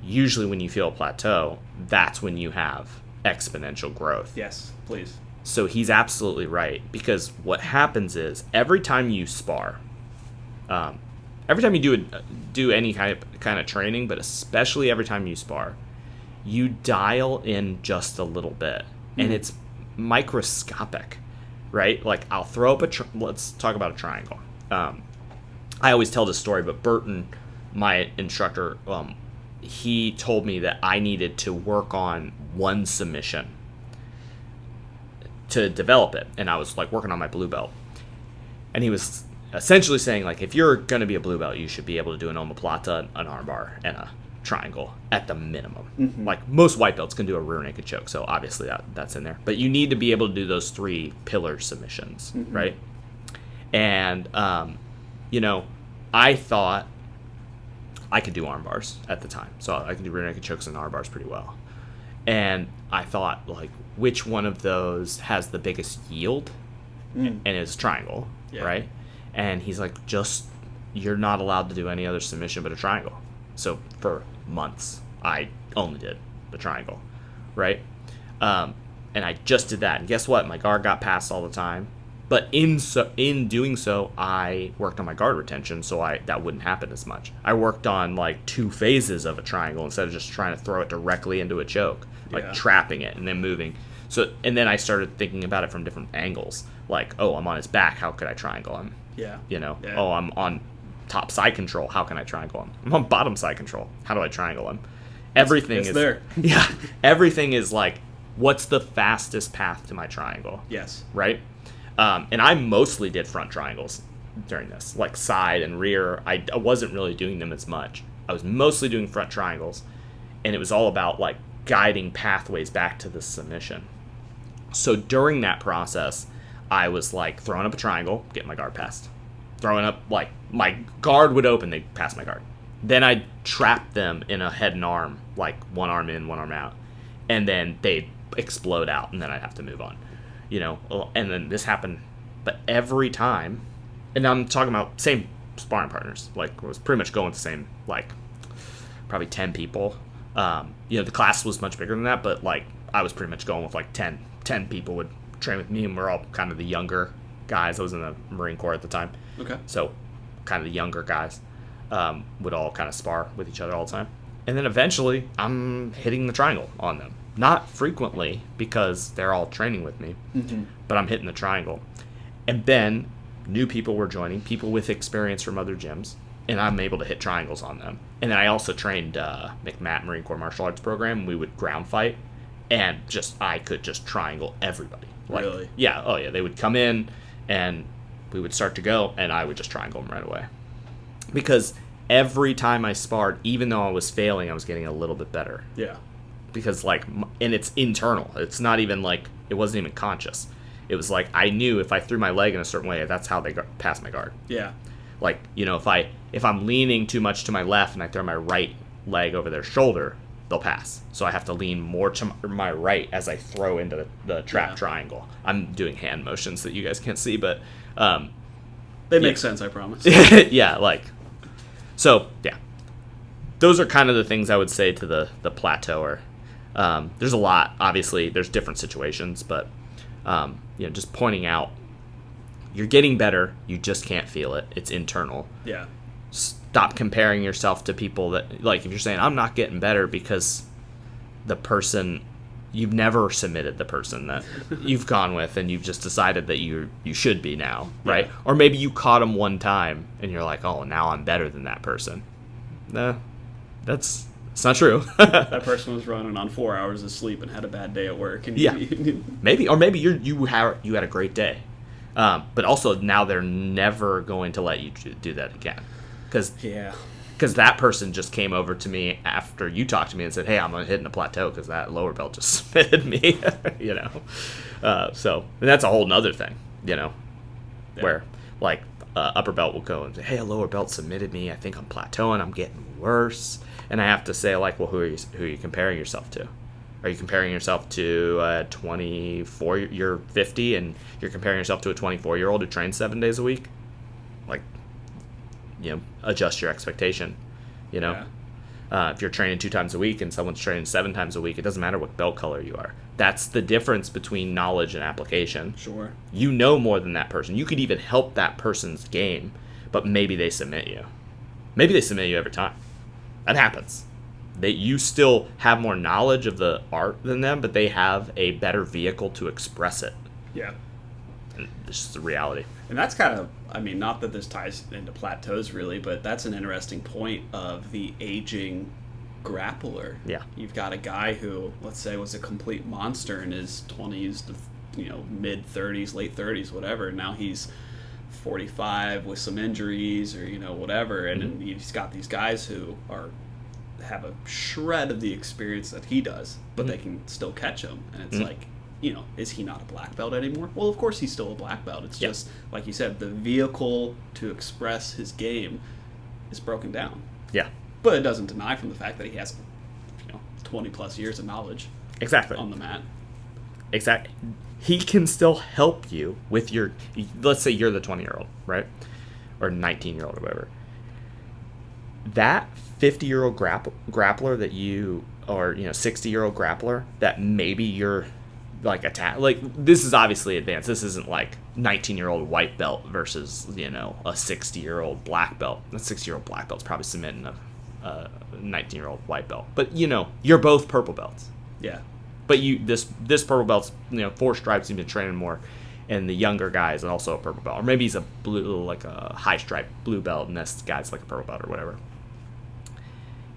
usually when you feel a plateau, that's when you have exponential growth. Yes, please. So he's absolutely right, because what happens is every time you spar, every time you do any kind of training, but especially every time you spar, you dial in just a little bit, and it's microscopic, right? Like I'll throw up let's talk about a triangle. I always tell this story, but Burton, my instructor, he told me that I needed to work on one submission to develop it, and I was like working on my blue belt, and he was essentially saying like if you're going to be a blue belt, you should be able to do an omoplata, an armbar, and a triangle at the minimum. Mm-hmm. Like most white belts can do a rear naked choke, so obviously that's in there, but you need to be able to do those 3 pillar submissions, right? And I thought I could do arm bars at the time, so I can do rear naked chokes and arm bars pretty well. And I thought, like, which one of those has the biggest yield? And it's triangle, right? And he's like, you're not allowed to do any other submission but a triangle. So for months, I only did the triangle, right? And I just did that. And guess what? My guard got passed all the time. But in doing so, I worked on my guard retention, so that wouldn't happen as much. I worked on like 2 phases of a triangle instead of just trying to throw it directly into a choke, like trapping it and then moving. So, and then I started thinking about it from different angles. Like, oh, I'm on his back. How could I triangle him? Yeah. Oh, I'm on top side control. How can I triangle him? I'm on bottom side control. How do I triangle him? Everything is there. Yeah. Everything is like, what's the fastest path to my triangle? Yes. Right? And I mostly did front triangles during this, like side and rear. I wasn't really doing them as much. I was mostly doing front triangles, and it was all about like guiding pathways back to the submission. So during that process, I was like throwing up a triangle, getting my guard passed. Throwing up, like my guard would open, they'd pass my guard. Then I'd trap them in a head and arm, like one arm in, one arm out. And then they'd explode out, and then I'd have to move on. And then this happened, but every time, and I'm talking about same sparring partners, like I was pretty much going with the same, like probably 10 people. The class was much bigger than that, but like I was pretty much going with like 10 people would train with me, and we're all kind of the younger guys. I was in the Marine Corps at the time. Okay. So kind of the younger guys would all kind of spar with each other all the time. And then eventually I'm hitting the triangle on them. Not frequently because they're all training with me, but I'm hitting the triangle. And then new people were joining, people with experience from other gyms, and I'm able to hit triangles on them. And then I also trained McMatt Marine Corps Martial Arts Program. We would ground fight, and I could just triangle everybody. Like, really? Yeah. Oh, yeah. They would come in, and we would start to go, and I would just triangle them right away. Because every time I sparred, even though I was failing, I was getting a little bit better. Yeah. Because and it's internal. It's not even like, it wasn't even conscious. It was like I knew if I threw my leg in a certain way, that's how they pass my guard. Yeah. Like, if I'm leaning too much to my left and I throw my right leg over their shoulder, they'll pass. So I have to lean more to my right as I throw into the trap triangle. I'm doing hand motions that you guys can't see, but they make sense, I promise. Yeah, so yeah. Those are kind of the things I would say to the plateauer. There's a lot. Obviously, there's different situations, but just pointing out, you're getting better. You just can't feel it. It's internal. Yeah. Stop comparing yourself to people that, like, if you're saying I'm not getting better because the person, you've never submitted the person that you've gone with, and you've just decided that you should be now, right? Yeah. Or maybe you caught them one time and you're like, oh, now I'm better than that person. No, it's not true. That person was running on 4 hours of sleep and had a bad day at work. And Yeah. maybe you had a great day, but also now they're never going to let you do that again, because that person just came over to me after you talked to me and said, hey, I'm hitting a plateau because that lower belt just submitted me. So and that's a whole nother thing, where like upper belt will go and say, hey, a lower belt submitted me, I think I'm plateauing, I'm getting worse. And I have to say, like, well, who are you comparing yourself to? Are you comparing yourself to a 24, you're 50, and you're comparing yourself to a 24-year-old who trains 7 days a week? Like, adjust your expectation, Yeah. If you're training 2 times a week and someone's training 7 times a week, it doesn't matter what belt color you are. That's the difference between knowledge and application. Sure. You know more than that person. You could even help that person's game, but maybe they submit you. Maybe they submit you every time. That happens. You still have more knowledge of the art than them, but they have a better vehicle to express it. Yeah. And it's just the reality. And that's kind of, not that this ties into Plateaus really, but that's an interesting point of the aging grappler. Yeah. You've got a guy who, let's say, was a complete monster in his 20s to, mid 30s, late 30s, whatever. Now he's 45 with some injuries or, whatever. And then he's got these guys who have a shred of the experience that he does, but they can still catch him. And it's like, is he not a black belt anymore? Well, of course he's still a black belt. It's just, like you said, the vehicle to express his game is broken down. Yeah. But it doesn't deny from the fact that he has, 20 plus years of knowledge Exactly. on the mat. Exactly. He can still help you with let's say you're the 20-year-old, right? Or 19-year-old or whatever. That 50-year-old grappler that or 60-year-old grappler that maybe you're like this is obviously advanced. This isn't like 19-year-old white belt versus, a 60-year-old black belt. A 60-year-old black belt's probably submitting a 19-year-old white belt. But, you're both purple belts. Yeah. But this purple belt's 4 stripes, you've been training more, and the younger guy is also a purple belt, or maybe he's a blue, like a high stripe blue belt, and this guy's like a purple belt or whatever.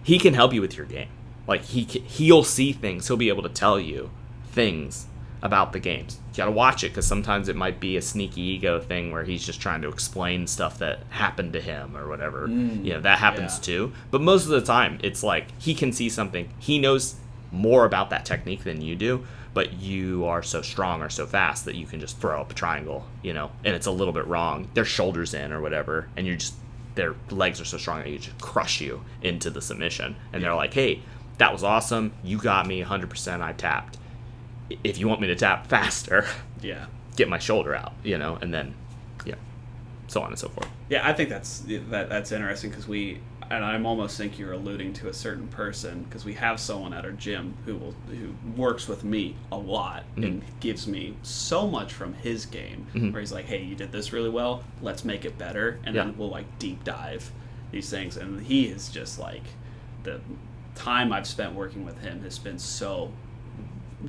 He can help you with your game. Like he'll see things. He'll be able to tell you things about the games. You gotta watch it because sometimes it might be a sneaky ego thing where he's just trying to explain stuff that happened to him or whatever. That happens too. But most of the time, it's like he can see something. He knows more about that technique than you do, but you are so strong or so fast that you can just throw up a triangle, and it's a little bit wrong. Their shoulders in or whatever, and their legs are so strong that you just crush you into the submission. And they're like, hey, that was awesome. You got me 100%. I tapped. If you want me to tap faster, get my shoulder out, and then, so on and so forth. Yeah, I think that's interesting because and I almost think you're alluding to a certain person because we have someone at our gym who works with me a lot and gives me so much from his game where he's like, hey, you did this really well, let's make it better, and then we'll like deep dive these things. And he is just like, the time I've spent working with him has been so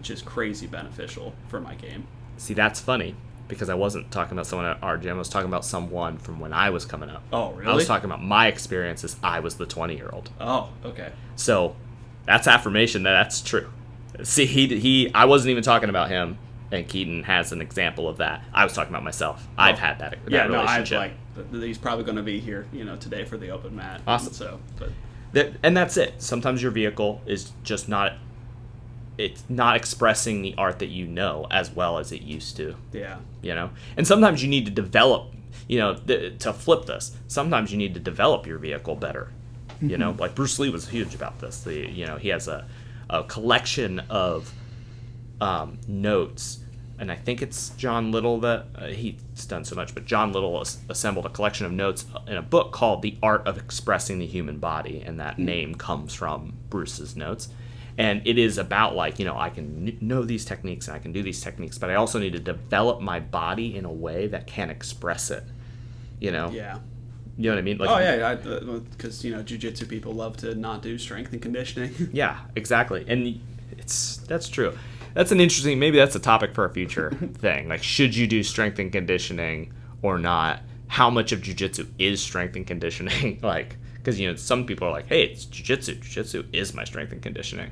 just crazy beneficial for my game. See, that's funny because I wasn't talking about someone at our gym. I was talking about someone from when I was coming up. Oh, really? I was talking about my experiences. I was the 20-year-old. Oh, okay. So that's affirmation that's true. See, I wasn't even talking about him, and Keaton has an example of that. I was talking about myself. I've had that relationship. He's probably going to be here, today for the open mat. Awesome. So, and that's it. Sometimes your vehicle is just not. It's not expressing the art that you know as well as it used to. Yeah. And sometimes you need to develop, to flip this. Sometimes you need to develop your vehicle better. Like Bruce Lee was huge about this. He has a collection of notes, and I think it's John Little that he's done so much, but John Little assembled a collection of notes in a book called The Art of Expressing the Human Body, and that name comes from Bruce's notes. And it is about like, I can know these techniques and I can do these techniques, but I also need to develop my body in a way that can express it, Yeah. You know what I mean? Because, jiu-jitsu people love to not do strength and conditioning. Yeah, exactly. And That's true. That's an interesting. Maybe that's a topic for a future thing. Like, should you do strength and conditioning or not? How much of jiu-jitsu is strength and conditioning? Like, because some people are like, hey, it's jiu-jitsu. Jiu-jitsu is my strength and conditioning.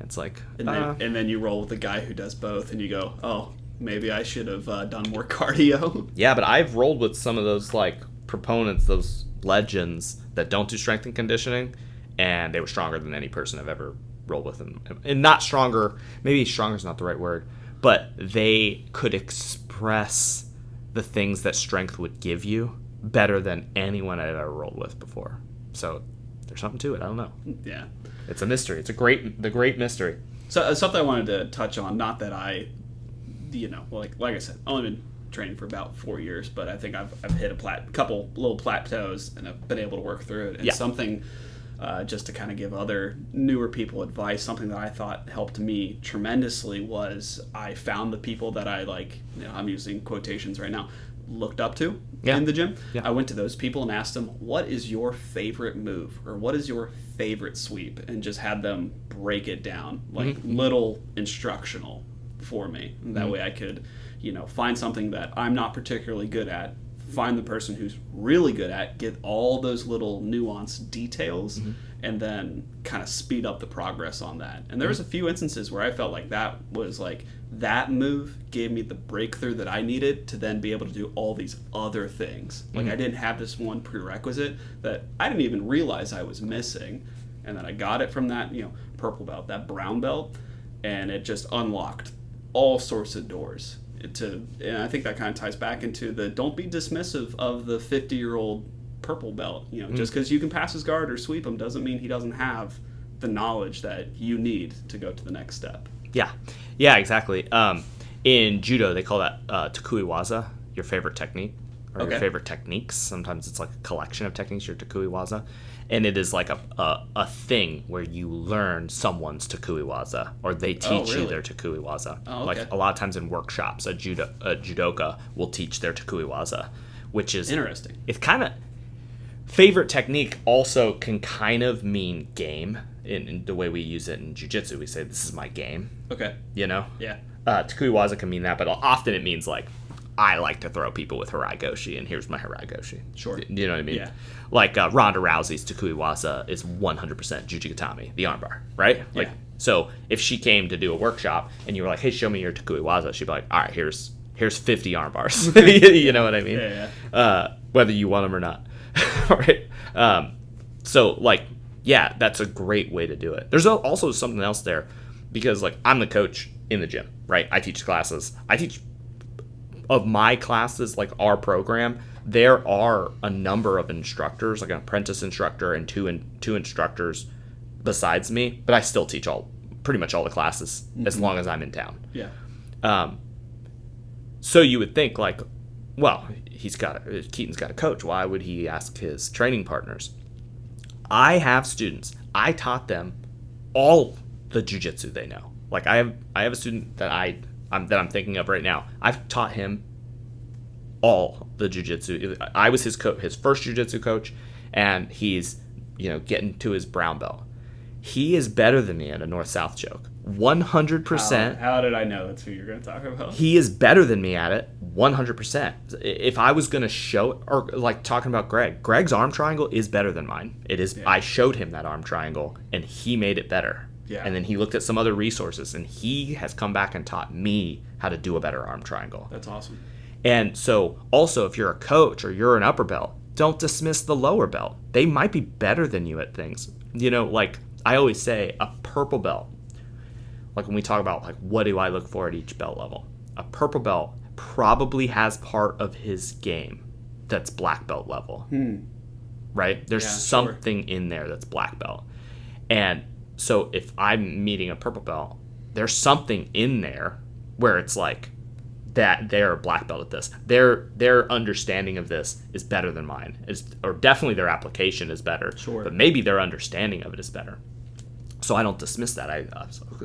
It's like, and then you roll with the guy who does both, and you go, oh, maybe I should have done more cardio. Yeah, but I've rolled with some of those like proponents, those legends that don't do strength and conditioning, and they were stronger than any person I've ever rolled with. And not stronger, maybe stronger is not the right word, but they could express the things that strength would give you better than anyone I've ever rolled with before. So there's something to it. I don't know. Yeah. It's a mystery. It's the great mystery. So something I wanted to touch on, not that I, like I said, I've only been training for about 4 years, but I think I've hit a couple little plateaus and I've been able to work through it. And something, just to kind of give other newer people advice, something that I thought helped me tremendously was I found the people that I I'm using quotations right now, looked up to in the gym. Yeah. I went to those people and asked them, what is your favorite move or what is your favorite sweep, and just had them break it down little instructional for me. And that way I could, find something that I'm not particularly good at, find the person who's really good at, get all those little nuanced details, and then kind of speed up the progress on that. And there was a few instances where I felt like that was that move gave me the breakthrough that I needed to then be able to do all these other things. I didn't have this one prerequisite that I didn't even realize I was missing. And then I got it from that, purple belt, that brown belt, and it just unlocked all sorts of doors. And I think that kind of ties back into the don't be dismissive of the 50-year-old purple belt. Just because you can pass his guard or sweep him doesn't mean he doesn't have the knowledge that you need to go to the next step. Yeah, exactly. In judo, they call that takui waza, your favorite technique, or your favorite techniques. Sometimes it's like a collection of techniques, your takui waza. And it is like a thing where you learn someone's takui waza, or they teach you their takui waza. Oh, okay. Like a lot of times in workshops, a judoka will teach their takui waza, which is interesting. It's kind of favorite technique. Also can kind of mean game in the way we use it in jiu-jitsu. We say this is my game. Okay. Yeah. Takui waza can mean that, but often it means like I like to throw people with Harai Goshi, and here's my Harai Goshi. Sure. Do you know what I mean? Yeah. Like Ronda Rousey's Takui Waza is 100% Jujigatami, the armbar, right? Yeah. So if she came to do a workshop and you were like, hey, show me your Takui Waza, she'd be like, all right, here's 50 arm bars. You know what I mean? Yeah. Whether you want them or not. All right. That's a great way to do it. There's also something else there because I'm the coach in the gym, right? I teach classes. Of my classes, our program, there are a number of instructors, like an apprentice instructor and two instructors besides me, but I still teach pretty much all the classes as long as I'm in town. Yeah. So you would think Keaton's got a coach. Why would he ask his training partners? I have students. I taught them all the jiu-jitsu they know. I have a student that I'm thinking of right now. I've taught him all the jiu-jitsu. I was his first jiu-jitsu coach, and he's getting to his brown belt. He is better than me at a north-south choke. 100%. How did I know that's who you're going to talk about? He is better than me at it 100%. If I was going to show, or talking about Greg's arm triangle is better than mine. It is. Yeah. I showed him that arm triangle, and he made it better. Yeah. And then he looked at some other resources, and he has come back and taught me how to do a better arm triangle. That's awesome. And so, also, if you're a coach or you're an upper belt, don't dismiss the lower belt. They might be better than you at things. I always say, a purple belt, when we talk about, what do I look for at each belt level? A purple belt probably has part of his game that's black belt level. Right? There's something in there that's black belt. And so if I'm meeting a purple belt, there's something in there where it's that they're a black belt at this. Their understanding of this is better than mine. Or definitely their application is better. Sure. But maybe their understanding of it is better. So I don't dismiss that.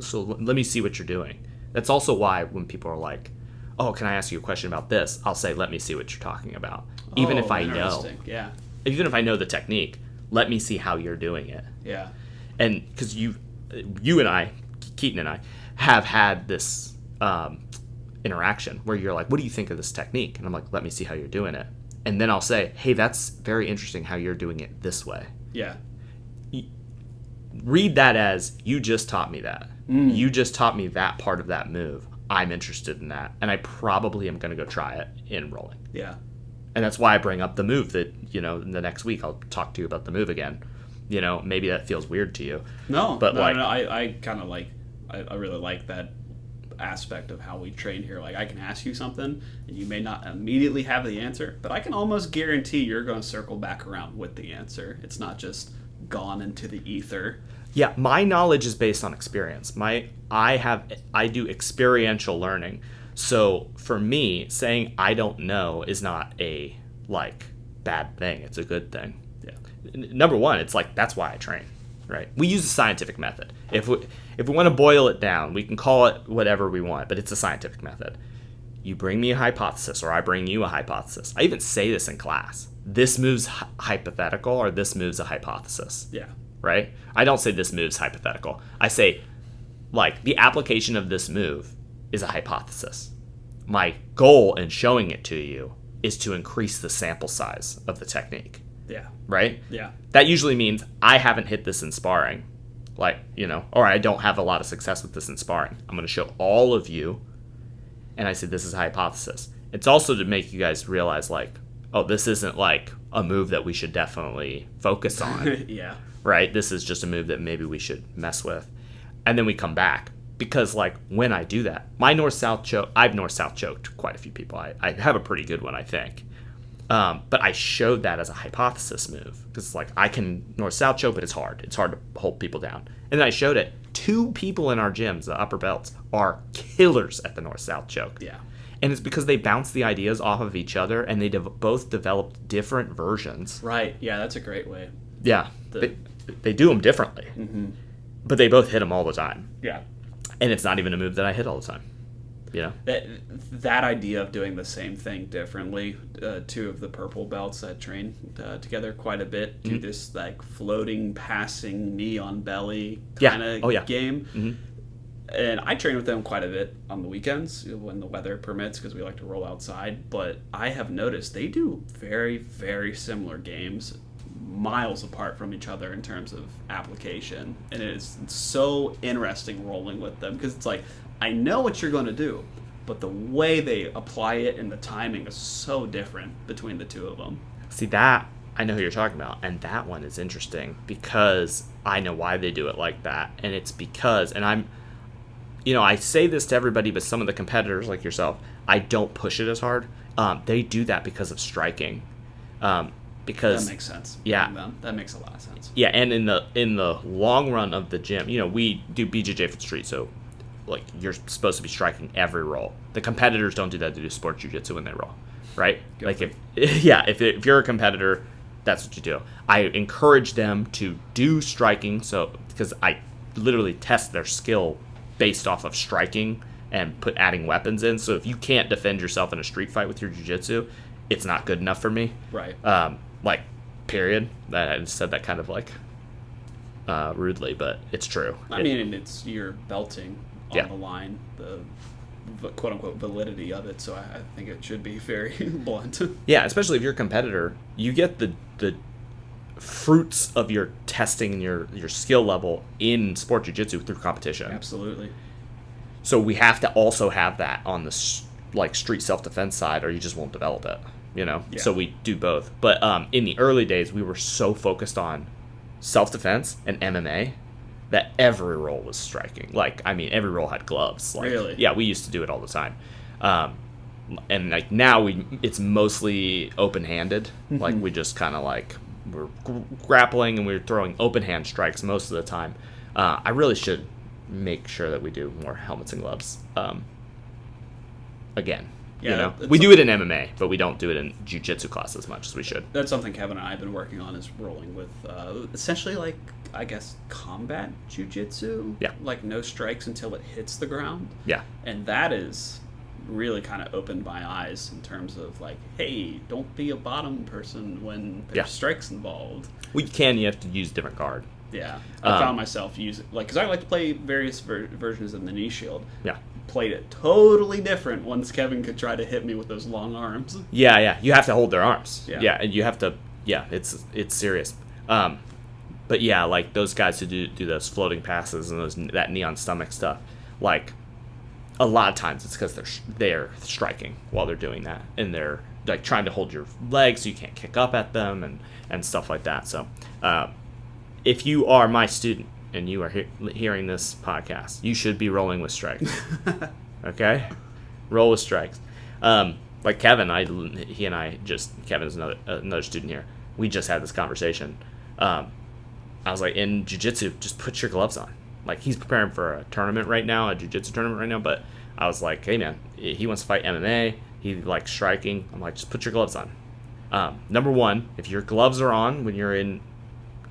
So let me see what you're doing. That's also why when people are like, oh, can I ask you a question about this? I'll say, let me see what you're talking about. Even if I know. Yeah. Even if I know the technique, let me see how you're doing it. Yeah. And because you and I, Keaton and I have had this interaction where you're like, what do you think of this technique? And I'm like, let me see how you're doing it. And then I'll say, hey, that's very interesting how you're doing it this way. Yeah. Read that as, you just taught me that. You just taught me that part of that move. I'm interested in that. And I probably am going to go try it in rolling. Yeah. And that's why I bring up the move that, in the next week I'll talk to you about the move again. Maybe that feels weird to you. No, but no, I kind of like, I really like that aspect of how we train here. Like, I can ask you something and you may not immediately have the answer, but I can almost guarantee you're going to circle back around with the answer. It's not just gone into the ether. Yeah, my knowledge is based on experience. I do experiential learning. So for me, saying I don't know is not a bad thing. It's a good thing. Yeah. Number one, it's that's why I train, right? We use a scientific method. If we want to boil it down, we can call it whatever we want, but it's a scientific method. You bring me a hypothesis, or I bring you a hypothesis. I even say this in class. This move's hypothetical, or this move's a hypothesis. Yeah. Right? I don't say this move's hypothetical. I say, the application of this move is a hypothesis. My goal in showing it to you is to increase the sample size of the technique. Yeah. Right? Yeah. That usually means I haven't hit this in sparring. Or I don't have a lot of success with this in sparring. I'm going to show all of you, and I say this is a hypothesis. It's also to make you guys realize, this isn't a move that we should definitely focus on. Yeah. Right? This is just a move that maybe we should mess with. And then we come back. Because, when I do that, my north-south choke, I've north-south choked quite a few people. I have a pretty good one, I think. But I showed that as a hypothesis move. Because, I can north-south choke, but it's hard. It's hard to hold people down. And then I showed it. 2 people in our gyms, the upper belts, are killers at the north-south choke. Yeah. And it's because they bounce the ideas off of each other, and they both developed different versions. Right. Yeah, that's a great way. Yeah. They do them differently. Mm-hmm. But they both hit them all the time. Yeah. And it's not even a move that I hit all the time. That idea of doing the same thing differently, 2 of the purple belts that train together quite a bit do this floating, passing, knee on belly kind of game. Mm-hmm. And I train with them quite a bit on the weekends when the weather permits, because we like to roll outside. But I have noticed they do very, very similar games, miles apart from each other in terms of application. And it is so interesting rolling with them, because it's I know what you're going to do, but the way they apply it and the timing is so different between the 2 of them. See, that I know who you're talking about, and that one is interesting because I know why they do it like that. And it's because, and I say this to everybody, but some of the competitors like yourself, I don't push it as hard. They do that because of striking. Because that makes sense. Yeah, that makes a lot of sense. Yeah, and in the long run of the gym, we do BJJ for the street, so you're supposed to be striking every roll. The competitors don't do that. They do sport jiu-jitsu when they roll, right? If you're a competitor, that's what you do. I encourage them to do striking, so because I literally test their skill based off of striking and adding weapons in. So if you can't defend yourself in a street fight with your jiu-jitsu, it's not good enough for me. Right. Period. I just said that kind of rudely, but it's true. I mean, it's you're belting on the line, the quote-unquote validity of it, so I think it should be very blunt. Yeah, especially if you're a competitor, you get the fruits of your testing and your skill level in sport jiu-jitsu through competition. Absolutely. So we have to also have that on the street self-defense side, or you just won't develop it, Yeah. So we do both. But in the early days, we were so focused on self-defense and MMA that every roll was striking. Every roll had gloves. Really? Yeah, we used to do it all the time. And now it's mostly open-handed. Mm-hmm. We just kind of we're grappling and we're throwing open-hand strikes most of the time. I really should make sure that we do more helmets and gloves. Again, we do it in MMA, but we don't do it in jiu-jitsu class as much as we should. That's something Kevin and I have been working on, is rolling with essentially I guess combat jiu-jitsu. Yeah. No strikes until it hits the ground. Yeah. And that is really kind of opened my eyes in terms of hey, don't be a bottom person when there's strikes involved. You have to use different guard. Yeah, I found myself using because I like to play various versions of the knee shield. Yeah. Played it totally different once Kevin could try to hit me with those long arms. Yeah. You have to hold their arms. Yeah. And you have to. Yeah, it's serious. But yeah, like those guys who do those floating passes and that knee on stomach stuff, like a lot of times it's because they're striking while they're doing that, and they're like trying to hold your legs so you can't kick up at them and stuff like that. So if you are my student and you are hearing this podcast, you should be rolling with strikes. Okay, roll with strikes. Like Kevin, Kevin's another student here. We just had this conversation. I was like, in jiu-jitsu, just put your gloves on. Like, he's preparing for a tournament right now, a jiu-jitsu tournament right now, but I was like, hey, man, he wants to fight MMA. He likes striking. I'm like, just put your gloves on. Number one, if your gloves are on when you're in,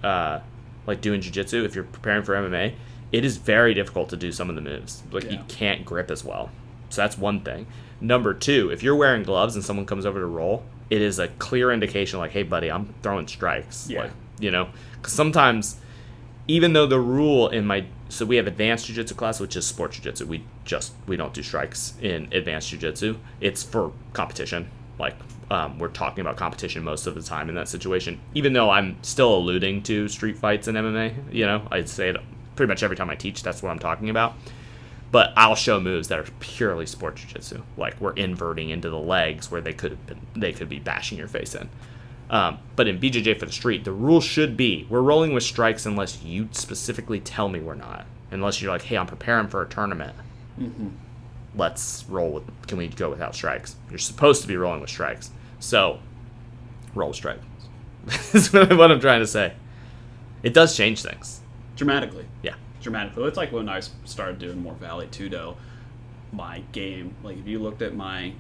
like, doing jiu-jitsu, if you're preparing for MMA, it is very difficult to do some of the moves. Like, you can't grip as well. So that's one thing. Number two, if you're wearing gloves and someone comes over to roll, it is a clear indication, like, hey, buddy, I'm throwing strikes. Yeah. Like, because sometimes, even though the rule so we have advanced jiu-jitsu class, which is sport jiu-jitsu. We don't do strikes in advanced jiu-jitsu. It's for competition. Like, we're talking about competition most of the time in that situation. Even though I'm still alluding to street fights in MMA, I'd say it pretty much every time I teach, that's what I'm talking about. But I'll show moves that are purely sport jiu-jitsu. Like, we're inverting into the legs where they could be bashing your face in. But in BJJ for the street, the rule should be we're rolling with strikes unless you specifically tell me we're not. Unless you're like, hey, I'm preparing for a tournament. Mm-hmm. Let's roll with. Can we go without strikes? You're supposed to be rolling with strikes. So, roll with strikes. That's what I'm trying to say. It does change things. Dramatically. Yeah. Dramatically. It's like when I started doing more Valley Tudo, my game, like if you looked at my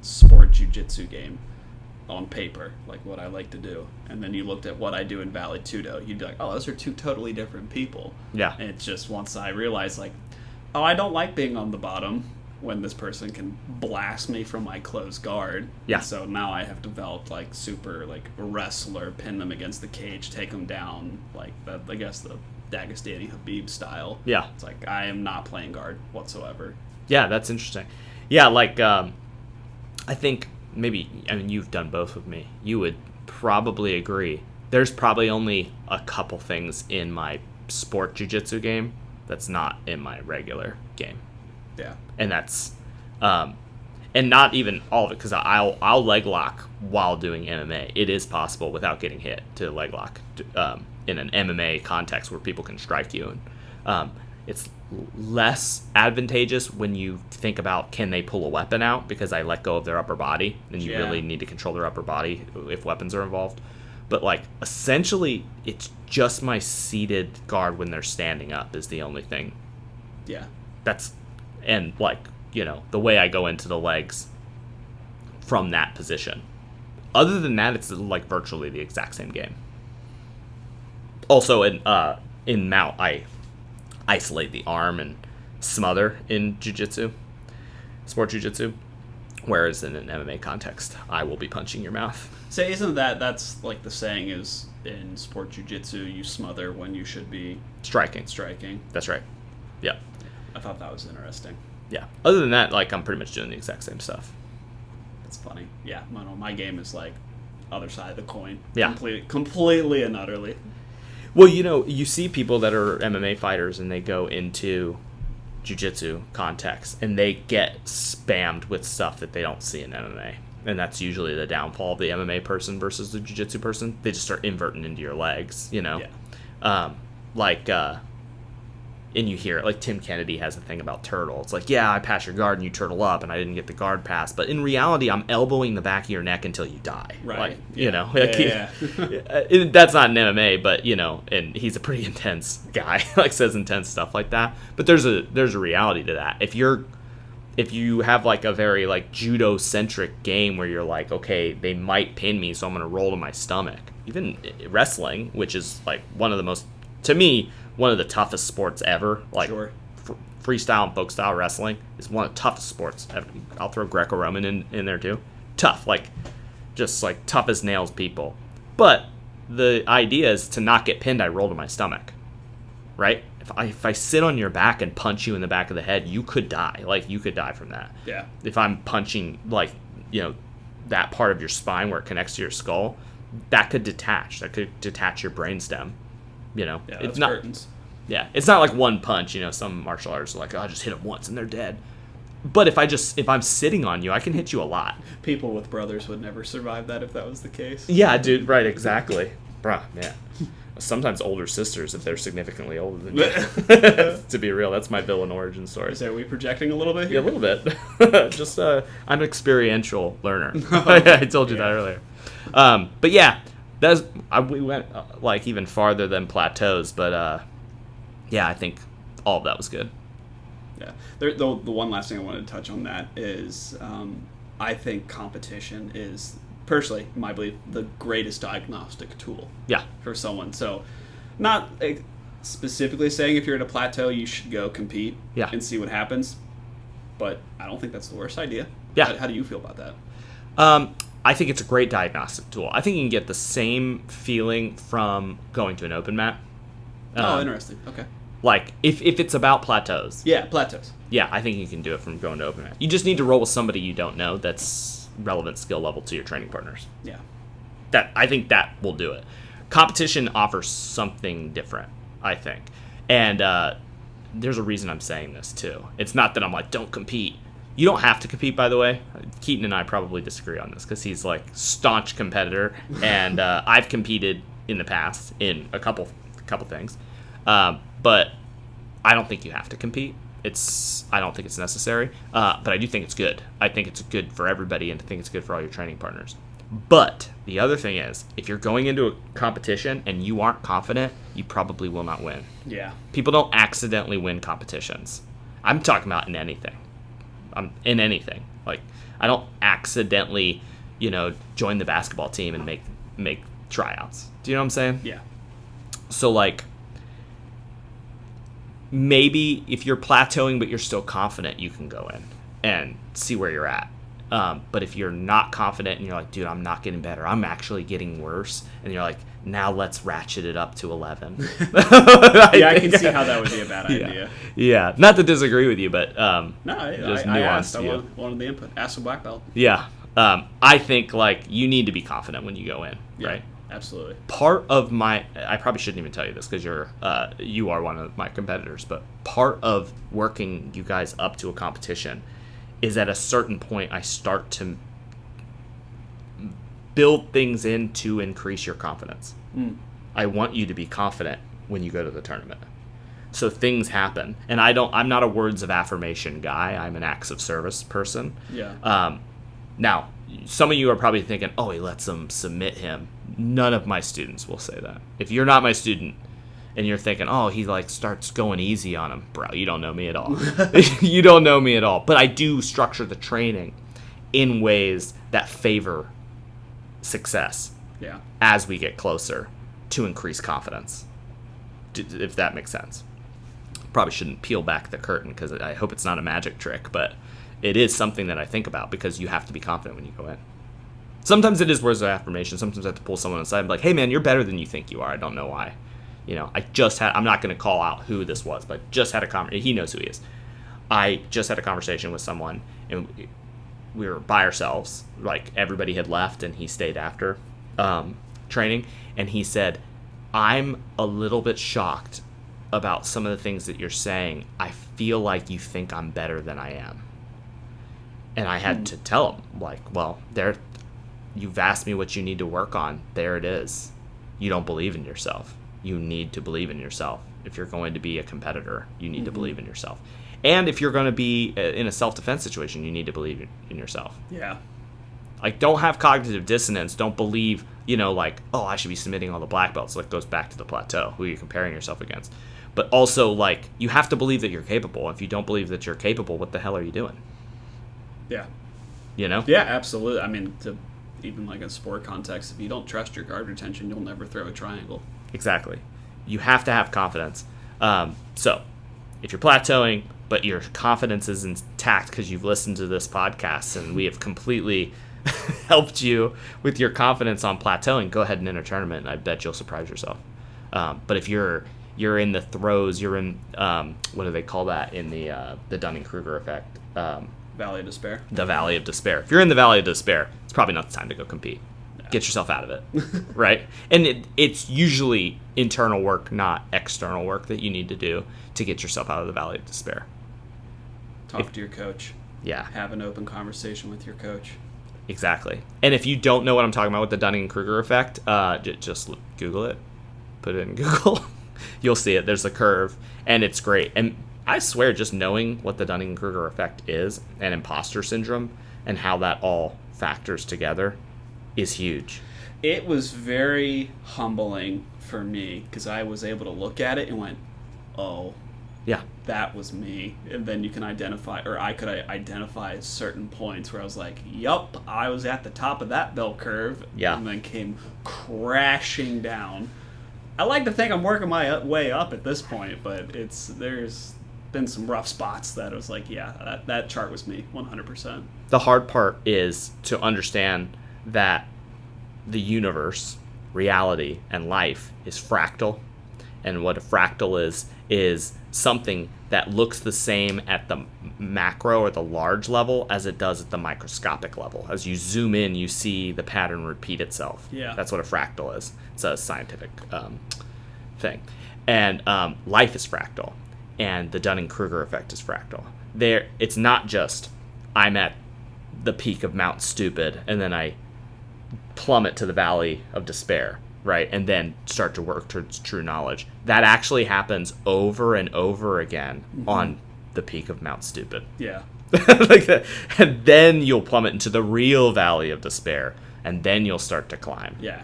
sport jiu-jitsu game on paper, like what I like to do, and then you looked at what I do in Valley Tudo, you'd be like, oh, those are two totally different people. Yeah. And it's just once I realized, like, oh, I don't like being on the bottom when this person can blast me from my closed guard. Yeah. And so now I have developed, like, super, like, wrestler, pin them against the cage, take them down, like, I guess the Dagestani Habib style. Yeah. It's like, I am not playing guard whatsoever. Yeah, that's interesting. Yeah, like, I think you've done both with me. You would probably agree. There's probably only a couple things in my sport jiu-jitsu game that's not in my regular game. Yeah. And that's, and not even all of it, because I'll leg lock while doing MMA. It is possible without getting hit to leg lock in an MMA context where people can strike you. And it's less advantageous when you think about, can they pull a weapon out, because I let go of their upper body, and you really need to control their upper body if weapons are involved. But, like, essentially, it's just my seated guard when they're standing up is the only thing. Yeah. And, like, the way I go into the legs from that position. Other than that, it's, like, virtually the exact same game. Also, in mount, I isolate the arm and smother in jiu-jitsu, sport jiu-jitsu, whereas in an MMA context, I will be punching your mouth. Say, isn't that's like the saying is in sport jiu-jitsu, you smother when you should be striking. That's right. Yeah. I thought that was interesting. Yeah. Other than that, like, I'm pretty much doing the exact same stuff. That's funny. Yeah. My game is like other side of the coin. Yeah. Completely and utterly. Well, you see people that are MMA fighters and they go into jiu-jitsu context and they get spammed with stuff that they don't see in MMA. And that's usually the downfall of the MMA person versus the jiu-jitsu person. They just start inverting into your legs, Yeah. And you hear it, like Tim Kennedy has a thing about turtle. It's like, yeah, I pass your guard and you turtle up and I didn't get the guard pass. But in reality, I'm elbowing the back of your neck until you die. Right. Like, Yeah. That's not an MMA, but, and he's a pretty intense guy, like says intense stuff like that. But there's a reality to that. If you have like a very like judo-centric game where you're like, okay, they might pin me, so I'm going to roll to my stomach. Even wrestling, which is like one of the toughest sports ever. Like, sure. Freestyle and folk style wrestling is one of the toughest sports ever. I'll throw Greco-Roman in there too. Tough, like, just like tough as nails people. But the idea is to not get pinned, I roll to my stomach. right? If I sit on your back and punch you in the back of the head, you could die. Like, you could die from that. Yeah. If I'm punching, like, that part of your spine where it connects to your skull, that could detach. That could detach your brainstem. Yeah, it's that's not curtains. Yeah, it's not like one punch. Some martial artists are like, oh, I just hit them once and they're dead. But if I'm sitting on you, I can hit you a lot. People with brothers would never survive that if that was the case. Yeah, dude. Right. Exactly. Bruh, man. Sometimes older sisters if they're significantly older than you. To be real, that's my villain origin story. Are we projecting a little bit Yeah, here? a little bit. Just I'm an experiential learner. I told you that earlier. But yeah, we went like even farther than Plateaus, but yeah, I think all of that was good. Yeah. The one last thing I wanted to touch on that is I think competition is, personally, my belief, the greatest diagnostic tool Yeah. for someone. So not specifically saying if you're at a plateau you should go compete Yeah. and see what happens, but I don't think that's the worst idea. Yeah. How do you feel about that? I think it's a great diagnostic tool. I think you can get the same feeling from going to an open mat. Interesting. Okay. Like, if it's about plateaus. Yeah, plateaus. Yeah, I think you can do it from going to open mat. You just need to roll with somebody you don't know that's relevant skill level to your training partners. Yeah. I think that will do it. Competition offers something different, I think. And there's a reason I'm saying this, too. It's not that I'm like, don't compete. You don't have to compete, by the way. Keaton and I probably disagree on this because he's like staunch competitor, and I've competed in the past in a couple things. But I don't think you have to compete. I don't think it's necessary. But I do think it's good. I think it's good for everybody, and I think it's good for all your training partners. But the other thing is, if you're going into a competition and you aren't confident, you probably will not win. Yeah. People don't accidentally win competitions. I'm talking about in anything. In anything. Like, I don't accidentally, join the basketball team and make tryouts. Do you know what I'm saying? Yeah. So, like, maybe if you're plateauing but you're still confident, you can go in and see where you're at. But if you're not confident and you're like, dude, I'm not getting better, I'm actually getting worse, and you're like, now let's ratchet it up to 11. I can see how that would be a bad idea. Yeah, not to disagree with you, but No, just I asked. nuanced, I wanted the input. Ask the black belt. Yeah. I think, like, you need to be confident when you go in, Yeah, right? Absolutely. Part of I probably shouldn't even tell you this because you are one of my competitors, but part of working you guys up to a competition is at a certain point I start to build things in to increase your confidence. I want you to be confident when you go to the tournament. So things happen, and I'm not a words of affirmation guy. I'm an acts of service person. Yeah. Now, some of you are probably thinking, oh, he lets them submit him. None of my students will say that. If you're not my student and you're thinking, oh, he like starts going easy on him, bro, you don't know me at all. You don't know me at all. But I do structure the training in ways that favor success Yeah. as we get closer to increase confidence, if that makes sense. Probably shouldn't peel back the curtain because I hope it's not a magic trick, but it is something that I think about because you have to be confident when you go in. Sometimes it is words of affirmation. Sometimes I have to pull someone aside and be like, hey, man, you're better than you think you are. I don't know why. I'm not going to call out who this was, but just had a conversation. He knows who he is. I just had a conversation with someone, and we were by ourselves. Like, everybody had left, and he stayed after training. And he said, I'm a little bit shocked about some of the things that you're saying. I feel like you think I'm better than I am. And I had to tell him, like, well, you've asked me what you need to work on. There it is. You don't believe in yourself. You need to believe in yourself. If you're going to be a competitor, you need to believe in yourself. And if you're going to be in a self-defense situation, you need to believe in yourself. Yeah. Like, don't have cognitive dissonance. Don't believe, like, oh, I should be submitting all the black belts. Like, goes back to the plateau, who you're comparing yourself against. But also, like, you have to believe that you're capable. If you don't believe that you're capable, what the hell are you doing? Yeah. Yeah, absolutely. I mean, even like a sport context, if you don't trust your guard retention, you'll never throw a triangle. Exactly. You have to have confidence. So, if you're plateauing, but your confidence is intact because you've listened to this podcast and we have completely helped you with your confidence on plateauing, go ahead and enter a tournament, and I bet you'll surprise yourself. But if you're you're in the throes. You're in what do they call that in the Dunning-Kruger effect? Valley of Despair. The Valley of Despair. If you're in the Valley of Despair, it's probably not the time to go compete. Get yourself out of it, right? And it's usually internal work, not external work, that you need to do to get yourself out of the Valley of Despair. Talk to your coach. Yeah. Have an open conversation with your coach. Exactly. And if you don't know what I'm talking about with the Dunning-Kruger effect, just Google it. Put it in Google. You'll see it. There's a curve, and it's great. And I swear, just knowing what the Dunning-Kruger effect is and imposter syndrome and how that all factors together is huge. It was very humbling for me because I was able to look at it and went, oh, Yeah. that was me. And then you can identify, or I could identify certain points where I was like, yup, I was at the top of that bell curve. Yeah. And then came crashing down. I like to think I'm working my way up at this point, but there's been some rough spots that I was like, yeah, that chart was me, 100%. The hard part is to understand that the universe, reality, and life is fractal. And what a fractal is something that looks the same at the macro or the large level as it does at the microscopic level. As you zoom in, you see the pattern repeat itself. Yeah. That's what a fractal is. It's a scientific thing. And life is fractal. And the Dunning-Kruger effect is fractal. It's not just I'm at the peak of Mount Stupid and then I plummet to the Valley of Despair, right? And then start to work towards true knowledge. That actually happens over and over again on the peak of Mount Stupid. Yeah. Like that. And then you'll plummet into the real Valley of Despair, and then you'll start to climb. Yeah.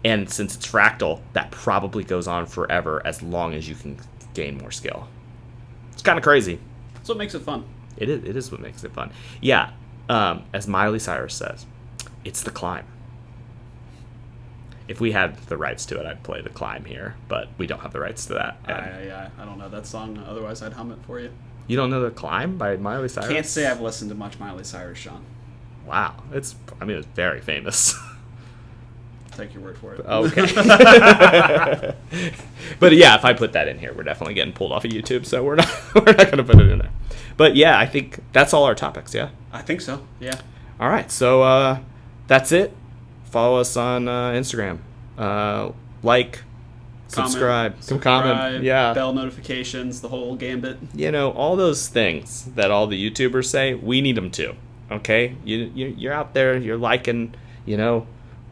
And since it's fractal, that probably goes on forever as long as you can gain more skill. It's kind of crazy. That's what makes it fun. It is what makes it fun. Yeah. As Miley Cyrus says, it's the climb. If we had the rights to it, I'd play The Climb here, but we don't have the rights to that. I don't know that song, otherwise I'd hum it for you. You don't know The Climb by Miley Cyrus? Can't say I've listened to much Miley Cyrus, Sean. Wow. It's very famous. Take your word for it. Okay. But yeah, if I put that in here, we're definitely getting pulled off of YouTube, so we're not going to put it in there. But yeah, I think that's all our topics, yeah? I think so, yeah. All right, so that's it. Follow us on Instagram. Subscribe, comment, yeah. Bell notifications, the whole gambit. All those things that all the YouTubers say, we need them too. Okay, you're out there, you're liking,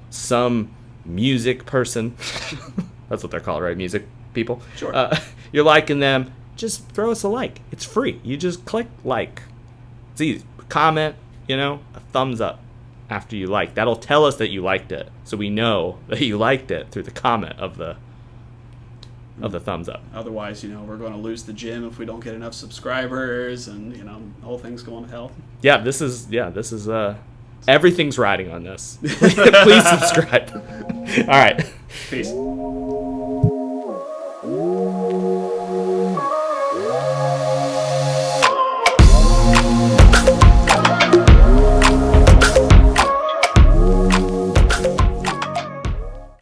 some music person. That's what they're called, right? Music people. Sure. You're liking them. Just throw us a like. It's free. You just click like. It's easy. Comment. A thumbs up after you like. That'll tell us that you liked it, so we know that you liked it through the comment of the thumbs up. Otherwise, we're going to lose the gym if we don't get enough subscribers, and the whole thing's going to hell. Yeah, this is everything's riding on this. Please subscribe. All right. Peace.